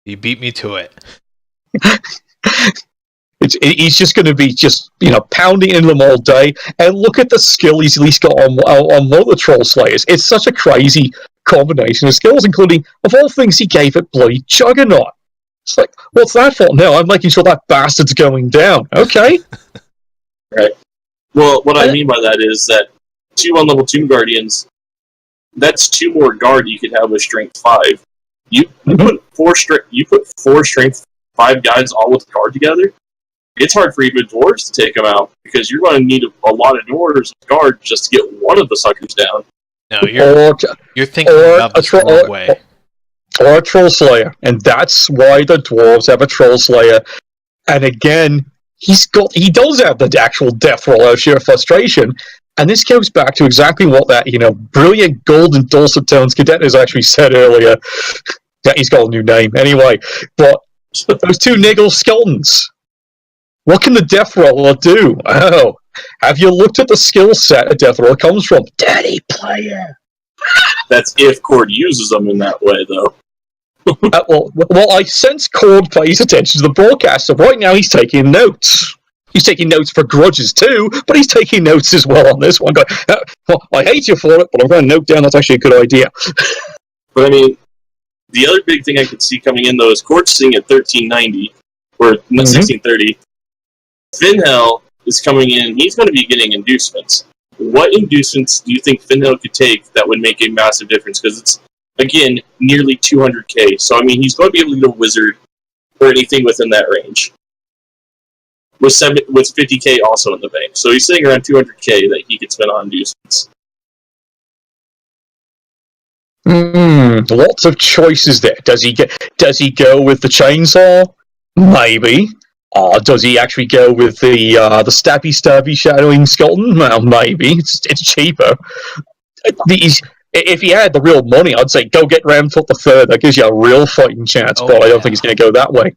You beat me to it. He's just going to be pounding into them all day, and look at the skill he's at least got on one of the Troll Slayers. It's such a crazy combination of skills, including, of all things, he gave it bloody Juggernaut. It's like, what's that for? No, I'm making sure that bastard's going down. Okay. Right. Well, what I mean by that is that 2 unleveled Tomb Guardians, that's 2 more guard you could have with Strength 5. You put 4 Strength 5 guys all with guard together, it's hard for even dwarves to take them out, because you're going to need a lot of dwarves with guard just to get one of the suckers down. No, you're thinking about this the wrong way. Or a Troll Slayer, and that's why the dwarves have a Troll Slayer. And again, he does have the actual death roll out of sheer frustration, and this goes back to exactly what that brilliant golden dulcet tones cadet has actually said earlier. Yeah, he's got a new name anyway. But those 2 niggle skeletons. What can the Death Roller do? Oh, have you looked at the skill set a Death Roller comes from? Daddy player. That's if Cord uses them in that way, though. Well, I sense Cord pays attention to the broadcast, so right now he's taking notes. He's taking notes for grudges too, but he's taking notes as well on this one. Going, well, I hate you for it, but I'm going to note down that's actually a good idea. But I mean, the other big thing I could see coming in, though, is Cord sitting at 1390, or 1630. Finhell is coming in, he's going to be getting inducements. What inducements do you think Finhell could take that would make a massive difference? Because it's, again, nearly 200k. So, I mean, he's going to be able to get a wizard or anything within that range. With 50k also in the bank. So he's sitting around 200k that he could spend on inducements. Lots of choices there. Does he go with the chainsaw? Maybe. Does he actually go with the stabby shadowing skeleton? Well, maybe. It's cheaper. If he had the real money, I'd say go get Ramfoot the Third. That gives you a real fighting chance, but I don't think he's going to go that way.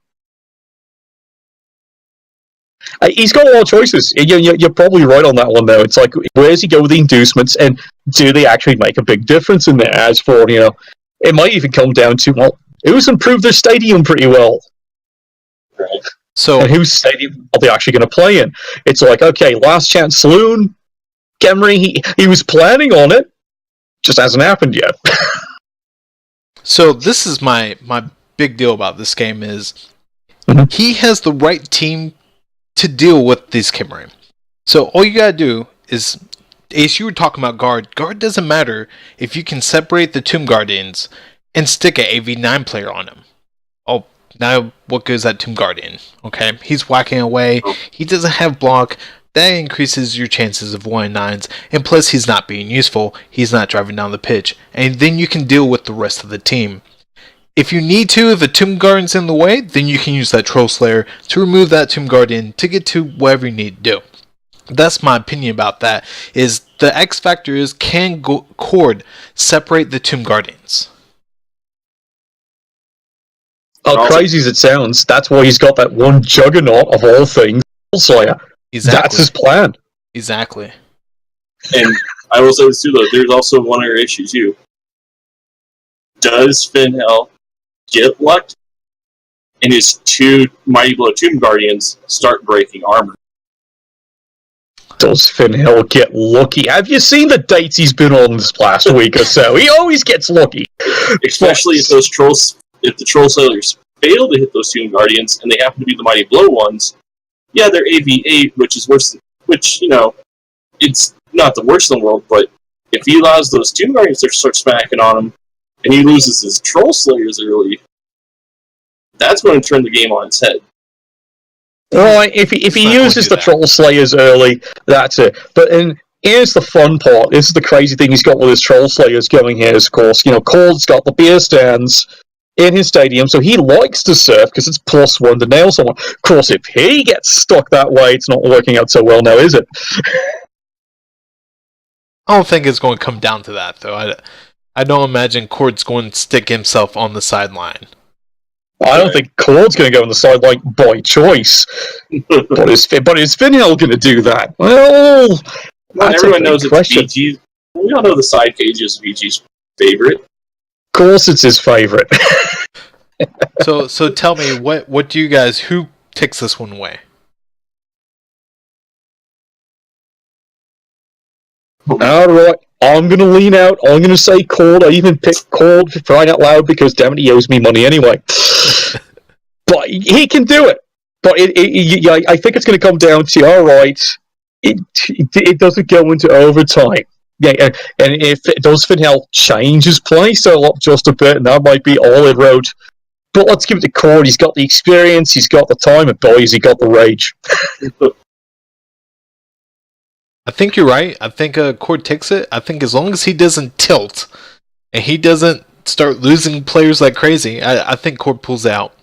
He's got a lot of choices. You're probably right on that one, though. It's like, where does he go with the inducements, and do they actually make a big difference in there? As for, it might even come down to, well, who's improved their stadium pretty well? Right. So, and whose stadium are they actually going to play in? It's like, okay, Last Chance Saloon, Gemry, he was planning on it, just hasn't happened yet. So this is my big deal about this game is he has the right team to deal with these Kimmery. So all you gotta do is, Ace, you were talking about guard. Guard doesn't matter if you can separate the Tomb Guardians and stick an AV9 player on him. Oh, now what goes that Tomb Guardian? Okay, he's whacking away. He doesn't have block. That increases your chances of 1-9s, and plus he's not being useful. He's not driving down the pitch, and then you can deal with the rest of the team. If you need to, if the Tomb Guardian's in the way, then you can use that Troll Slayer to remove that Tomb Guardian to get to whatever you need to do. That's my opinion about that, is the X factor is, can Cord separate the Tomb Guardians? Crazy as it sounds, that's why he's got that one juggernaut of all things, Troll Slayer. Exactly. That's his plan. Exactly. And I will say this too, though, there's also one other issue too. Does Finhell get lucky and his two Mighty Blow Tomb Guardians start breaking armor? Does Finhell get lucky? Have you seen the dates he's been on this last week or so? He always gets lucky. Especially if the Troll Slayers fail to hit those Tomb Guardians and they happen to be the Mighty Blow ones. Yeah, they're AV8, which is worse. It's not the worst in the world, but if he allows those Tomb Guardians to start smacking on him, and he loses his Troll Slayers early, that's going to turn the game on its head. Well, if he uses the Troll Slayers early, that's it. But here's the fun part. This is the crazy thing he's got with his Troll Slayers going here, is, of course, Cold's got the beer stands in his stadium, so he likes to surf because it's +1 to nail someone. Of course, if he gets stuck that way, it's not working out so well now, is it? I don't think it's going to come down to that, though. I don't imagine Cord's going to stick himself on the sideline. I don't think Cord's going to go on the sideline by choice. but is Finhell going to do that? Well, everyone knows it's VG. We all know the side cage is VG's favorite. Of course, it's his favorite. So tell me, what do you guys? Who takes this one away? All right, I'm going to lean out. I'm going to say Cord. I even picked Cord for crying out loud because, damn it, he owes me money anyway. But he can do it. But I think it's going to come down to, all right, it doesn't go into overtime. Yeah, and if does Finhell change his play style up just a bit, and that might be all it wrote. But let's give it to Cord. He's got the experience, he's got the time, and boys, he got the rage. I think you're right. I think Cord takes it. I think as long as he doesn't tilt and he doesn't start losing players like crazy, I think Cord pulls out.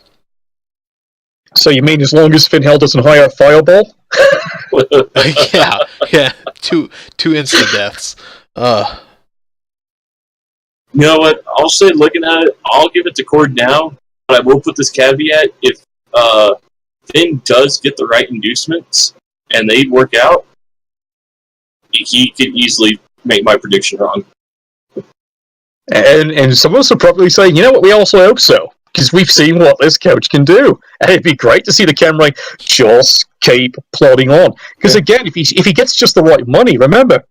So you mean as long as Finhell doesn't hire a Fireball? yeah. Two instant deaths. You know what? I'll say, looking at it, I'll give it to Cord now, but I will put this caveat: if Finn does get the right inducements and they work out, he could easily make my prediction wrong. And some of us are probably saying, you know what, we also hope so. Because we've seen what this coach can do. And it'd be great to see the Camry just keep plodding on. Because again, if he gets just the right money, remember,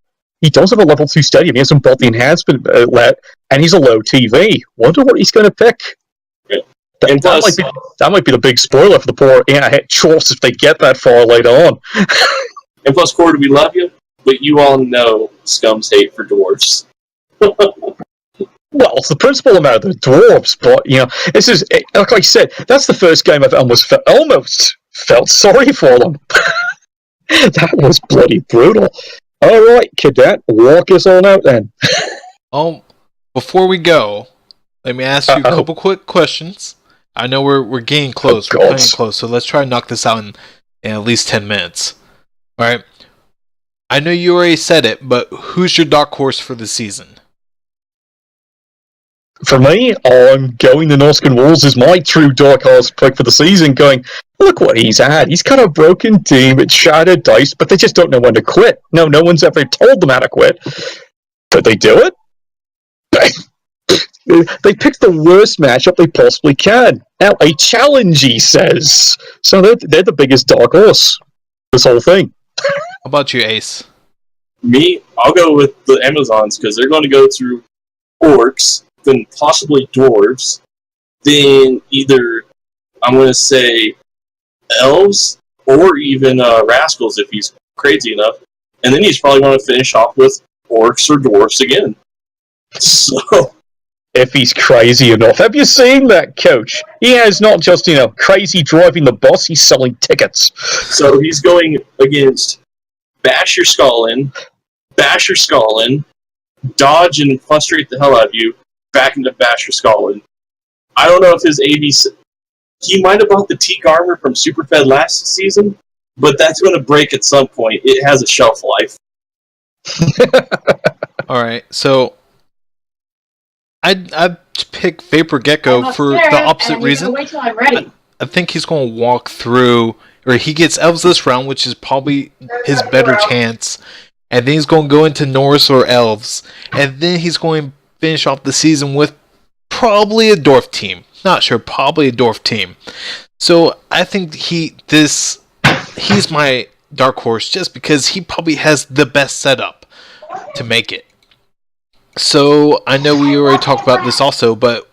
he does have a level 2 stadium. He hasn't bought the enhancement let, and he's a low TV. Wonder what he's going to pick. Yeah. That might be the big spoiler for the poor Chorse if they get that far later on. And plus, Corey, we love you, but you all know Scum's hate for dwarves. Well, it's the principal amount of the dwarves, but this is like I said. That's the first game I've almost felt sorry for them. That was bloody brutal. All right, Cadet, walk us on out then. Before we go, let me ask you a couple quick questions. I know we're getting close. We're getting close, so let's try and knock this out in at least 10 minutes. All right. I know you already said it, but who's your dark horse for the season? For me, I'm going the Norscan Wolves is my true dark horse pick for the season, going, look what he's had. He's got a broken team, it's shattered dice, but they just don't know when to quit. No one's ever told them how to quit. Could they do it? They picked the worst matchup they possibly can. Now, a challenge, he says. So they're the biggest dark horse. This whole thing. How about you, Ace? Me, I'll go with the Amazons, because they're going to go through orcs, then possibly dwarves, then either, I'm going to say, elves, or even rascals if he's crazy enough. And then he's probably going to finish off with orcs or dwarves again. So, if he's crazy enough. Have you seen that, Coach? He has not just, crazy driving the bus, he's selling tickets. So he's going against bash your skull in, dodge and frustrate the hell out of you, back into bash your skull in. I don't know if his ABC... He might have bought the teak armor from Superfed last season, but that's going to break at some point. It has a shelf life. Alright, so I'd pick Vapor Gecko for the opposite reason. Wait till I'm ready. I think he's going to walk through, or he gets Elves this round, which is probably his better chance. And then he's going to go into Norse or Elves. And then he's going to finish off the season with probably a Dwarf team. Not sure, probably a Dwarf team. So I think he's my dark horse just because he probably has the best setup to make it. So I know we already talked about this also, but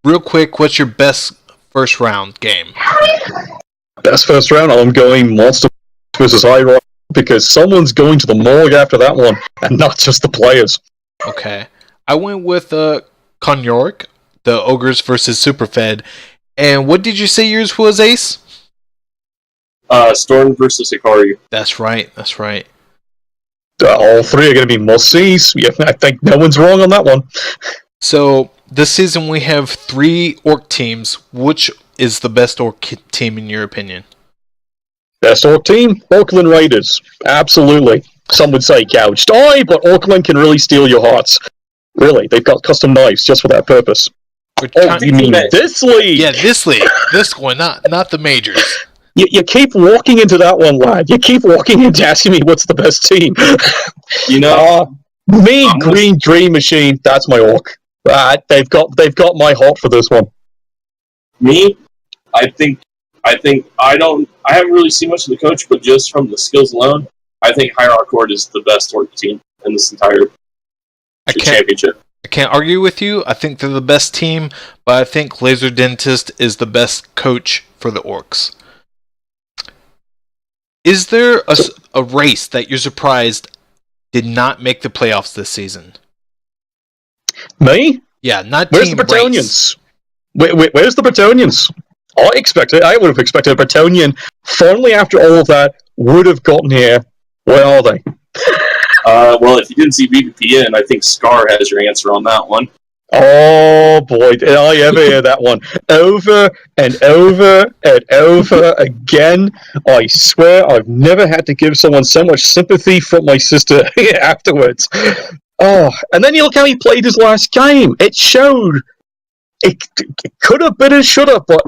real quick, what's your best first round game? Best first round, I'm going Monster versus Iron, because someone's going to the morgue after that one, and not just the players. Okay. I went with Konyork, the Ogres versus Superfed. And what did you say yours was, Ace? Storm versus Hikari. That's right. All three are going to be must-sees. Yeah, I think no one's wrong on that one. So, this season we have 3 Orc teams. Which is the best Orc team in your opinion? Best Orc team? Auckland Raiders. Absolutely. Some would say gouged eye, but Auckland can really steal your hearts. Really, they've got custom knives just for that purpose. You mean this league? Yeah, this league. This one, not the majors. You keep walking into that one, lad. You keep walking into asking me what's the best team. Green Dream Machine. That's my Orc. They've got my heart for this one. Me, I haven't really seen much of the coach, but just from the skills alone, I think Hierarch Horde is the best Orc team in this entire championship. I can't argue with you. I think they're the best team, but I think Laser Dentist is the best coach for the Orcs. Is there a race that you're surprised did not make the playoffs this season? Me? Yeah, not Where's team the Bretonians? Where's the Bretonians? I would have expected a Bretonian, finally after all of that, would have gotten here. Where are they? Well, if you didn't see BBPN, I think Scar has your answer on that one. Oh boy, did I ever hear that one. Over and over and over again. I swear I've never had to give someone so much sympathy from my sister afterwards. Oh, and then you look how he played his last game. It showed. It could have been and should have, but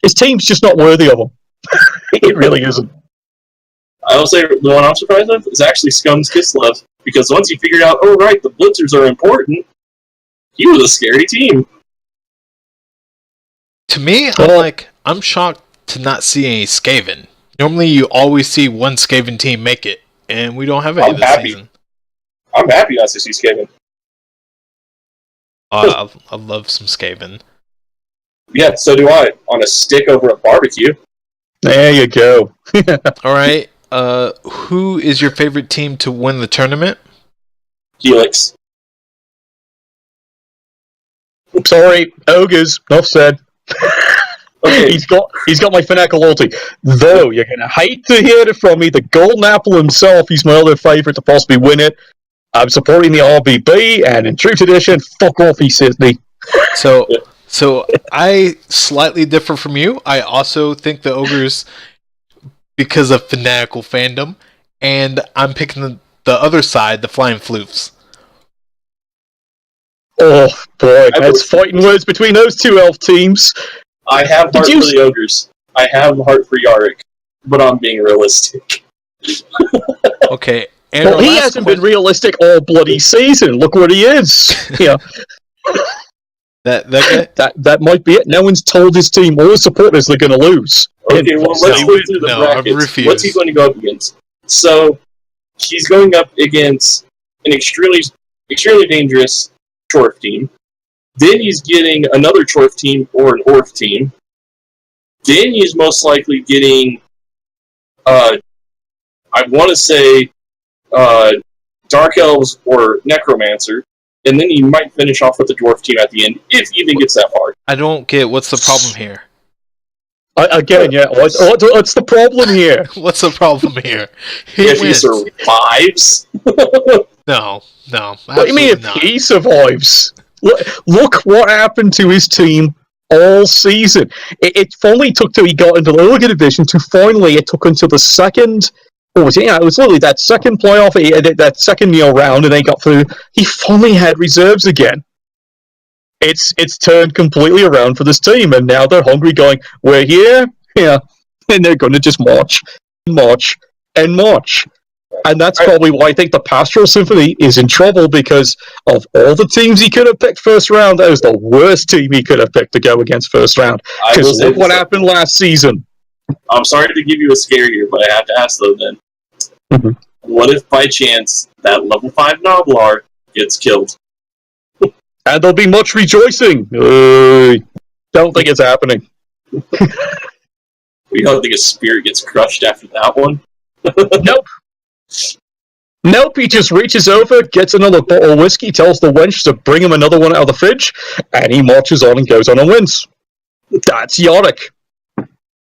his team's just not worthy of him. It really isn't. I will say the one I'm surprised of is actually Scum's Kislev, because once he figured out, oh right, the blitzers are important, he was a scary team. To me, I'm shocked to not see any Skaven. Normally, you always see one Skaven team make it, and we don't have any this season. I'm happy not to see Skaven. I love some Skaven. Yeah, so do I. On a stick over a barbecue. There you go. All right. Who is your favorite team to win the tournament? Helix. Sorry, ogres. Enough said. Okay. He's got my fanatical loyalty. Though you're gonna hate to hear it from me, the Golden Apple himself, he's my other favourite to possibly win it. I'm supporting the RBB, and in true tradition, fuck off, East Sydney. So I slightly differ from you. I also think the ogres, because of fanatical fandom, and I'm picking the other side, the Flying Floofs. Oh boy, that's fighting words between those two elf teams. I have heart for the ogres. I have heart for Yarick, but I'm being realistic. Okay. And well, he hasn't been realistic all bloody season. Look what he is. Yeah. That might be it. No one's told his team or his supporters they're going to lose. Okay, well, let's go through the brackets. What's he going to go up against? So, he's going up against an extremely dangerous Chorf team. Then he's getting another Chorf team or an Orc team. Then he's most likely getting, I want to say, Dark Elves or Necromancer. And then he might finish off with the Dwarf team at the end, if he even gets that far. I don't get what's the problem here. Again, yeah. What's the problem here? What's the problem here? If he survives? No. What do you mean if he survives? Look what happened to his team all season. It finally took till he got into the Liga division to finally it took until the second. It was literally that second playoff, that second round, and they got through. He finally had reserves again. It's turned completely around for this team, and now they're hungry, going, "We're here, yeah," and they're going to just march, and that's probably why I think the Pastoral Symphony is in trouble, because of all the teams he could have picked first round. That was the worst team he could have picked to go against first round. Because look what happened last season. I'm sorry to give you a scare here, but I have to ask though. Then. Mm-hmm. What if by chance that level 5 Noblar gets killed? And there'll be much rejoicing. Don't think it's happening. We don't think his spirit gets crushed after that one? Nope, he just reaches over, gets another bottle of whiskey, tells the wench to bring him another one out of the fridge, and he marches on and goes on and wins. That's Yorick.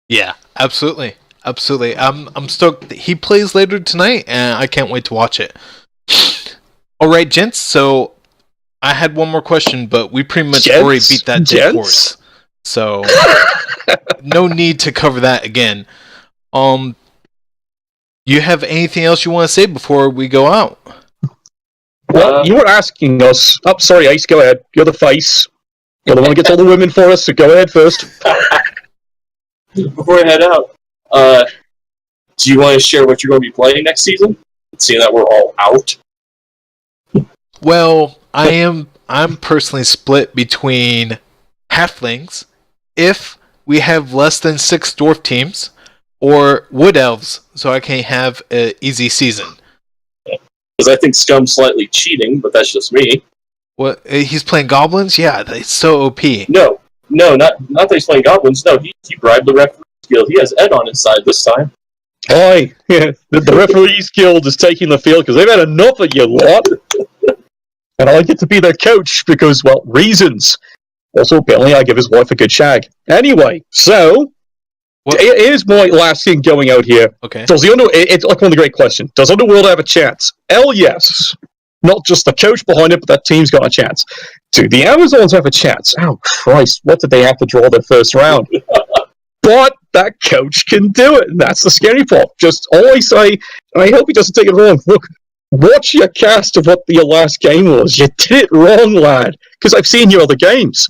Yeah, absolutely. I'm stoked. He plays later tonight, and I can't wait to watch it. All right, gents. So I had one more question, but we pretty much already beat that dead horse. So no need to cover that again. You have anything else you want to say before we go out? Well, you were asking us. Oh, sorry, Ace. Go ahead. You're the face. You're the one who gets all the women for us. So go ahead first. Before I head out. Do you want to share what you're going to be playing next season? Seeing that we're all out. Well, I'm personally split between halflings, if we have less than 6 dwarf teams, or wood elves, so I can have an easy season. Because I think Scum's slightly cheating, but that's just me. What? He's playing goblins? Yeah, it's so OP. No, not that he's playing goblins. No, he bribed the referee guild. He has Ed on his side this time. Oi, the referees guild is taking the field because they've had enough of you lot. And I get to be their coach because, well, reasons. Also, apparently I give his wife a good shag. Anyway, so here's my last thing going out here. Okay. Does it's like one of the great questions. Does Underworld have a chance? Hell yes. Not just the coach behind it, but that team's got a chance. Do the Amazons have a chance? Oh, Christ, what did they have to draw their first round? But that coach can do it, and that's the scary part. Just all I say, and I hope he doesn't take it wrong, look, watch your cast of what your last game was. You did it wrong, lad, because I've seen your other games.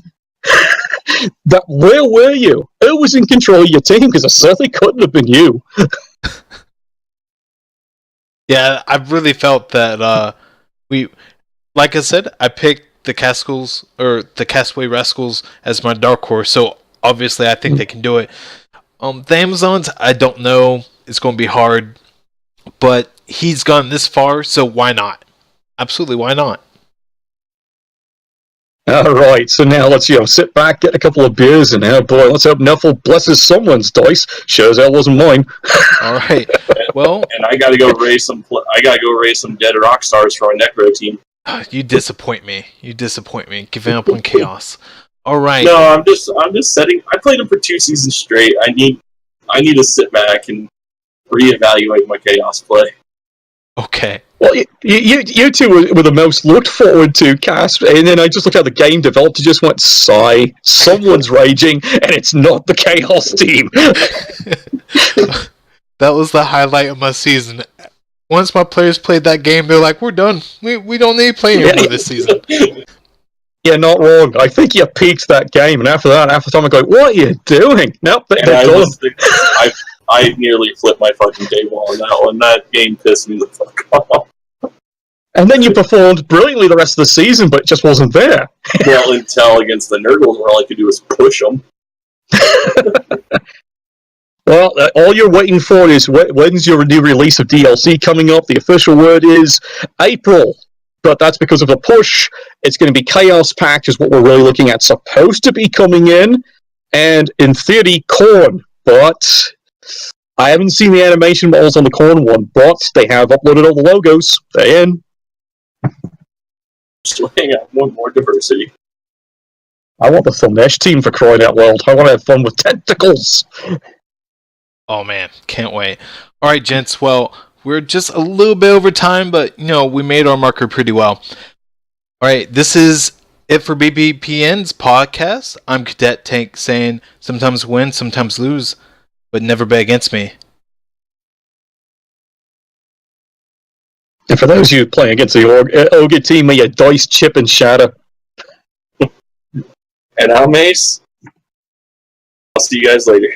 Where were you? Who was in control of your team? Because it certainly couldn't have been you. Yeah, I've really felt that like I said, I picked the Cascals or the Castaway Rascals as my dark horse, so obviously I think they can do it. The Amazons, I don't know. It's going to be hard, but he's gone this far, so why not? Absolutely, why not? All right, so now let's sit back, get a couple of beers, and boy, let's hope Nuffle blesses someone's dice. Sure as hell wasn't mine. All right, well, and I gotta go raise some. I gotta go raise some dead rock stars for our Necro team. You disappoint me. You disappoint me. Giving up on Chaos. All right. No, I'm just setting. I played him for 2 seasons straight. I need to sit back and reevaluate my Chaos play. Okay. Well, you two were the most looked forward to, Cass, and then I just looked at the game developed and just went, sigh. Someone's raging, and it's not the Chaos team. That was the highlight of my season. Once my players played that game, they're like, we're done. We don't need to play anymore this season. Yeah, not wrong. I think you peaked that game, and after that, half the time I go, what are you doing? Nope, they're done. I nearly flipped my fucking table on that one. That game pissed me the fuck off. And then you performed brilliantly the rest of the season, but it just wasn't there. Well, until against the Nurgles, where all I could do was push them. Well, all you're waiting for is when's your new release of DLC coming up? The official word is April. But that's because of a push. It's going to be Chaos Pact is what we're really looking at. Supposed to be coming in. And in theory, Khorne. But I haven't seen the animation models on the Khorne one. But they have uploaded all the logos. They're in. Just hang out. One more diversity. I want the Thornesh team for crying out loud. I want to have fun with tentacles. Oh man, can't wait. Alright, gents, well, we're just a little bit over time, but, we made our marker pretty well. Alright, this is it for BBPN's podcast. I'm Cadet Tank saying, sometimes win, sometimes lose, but never bet against me. And for those of you playing against the Ogre team, may your dice chip and shatter. And I'm Ace. I'll see you guys later.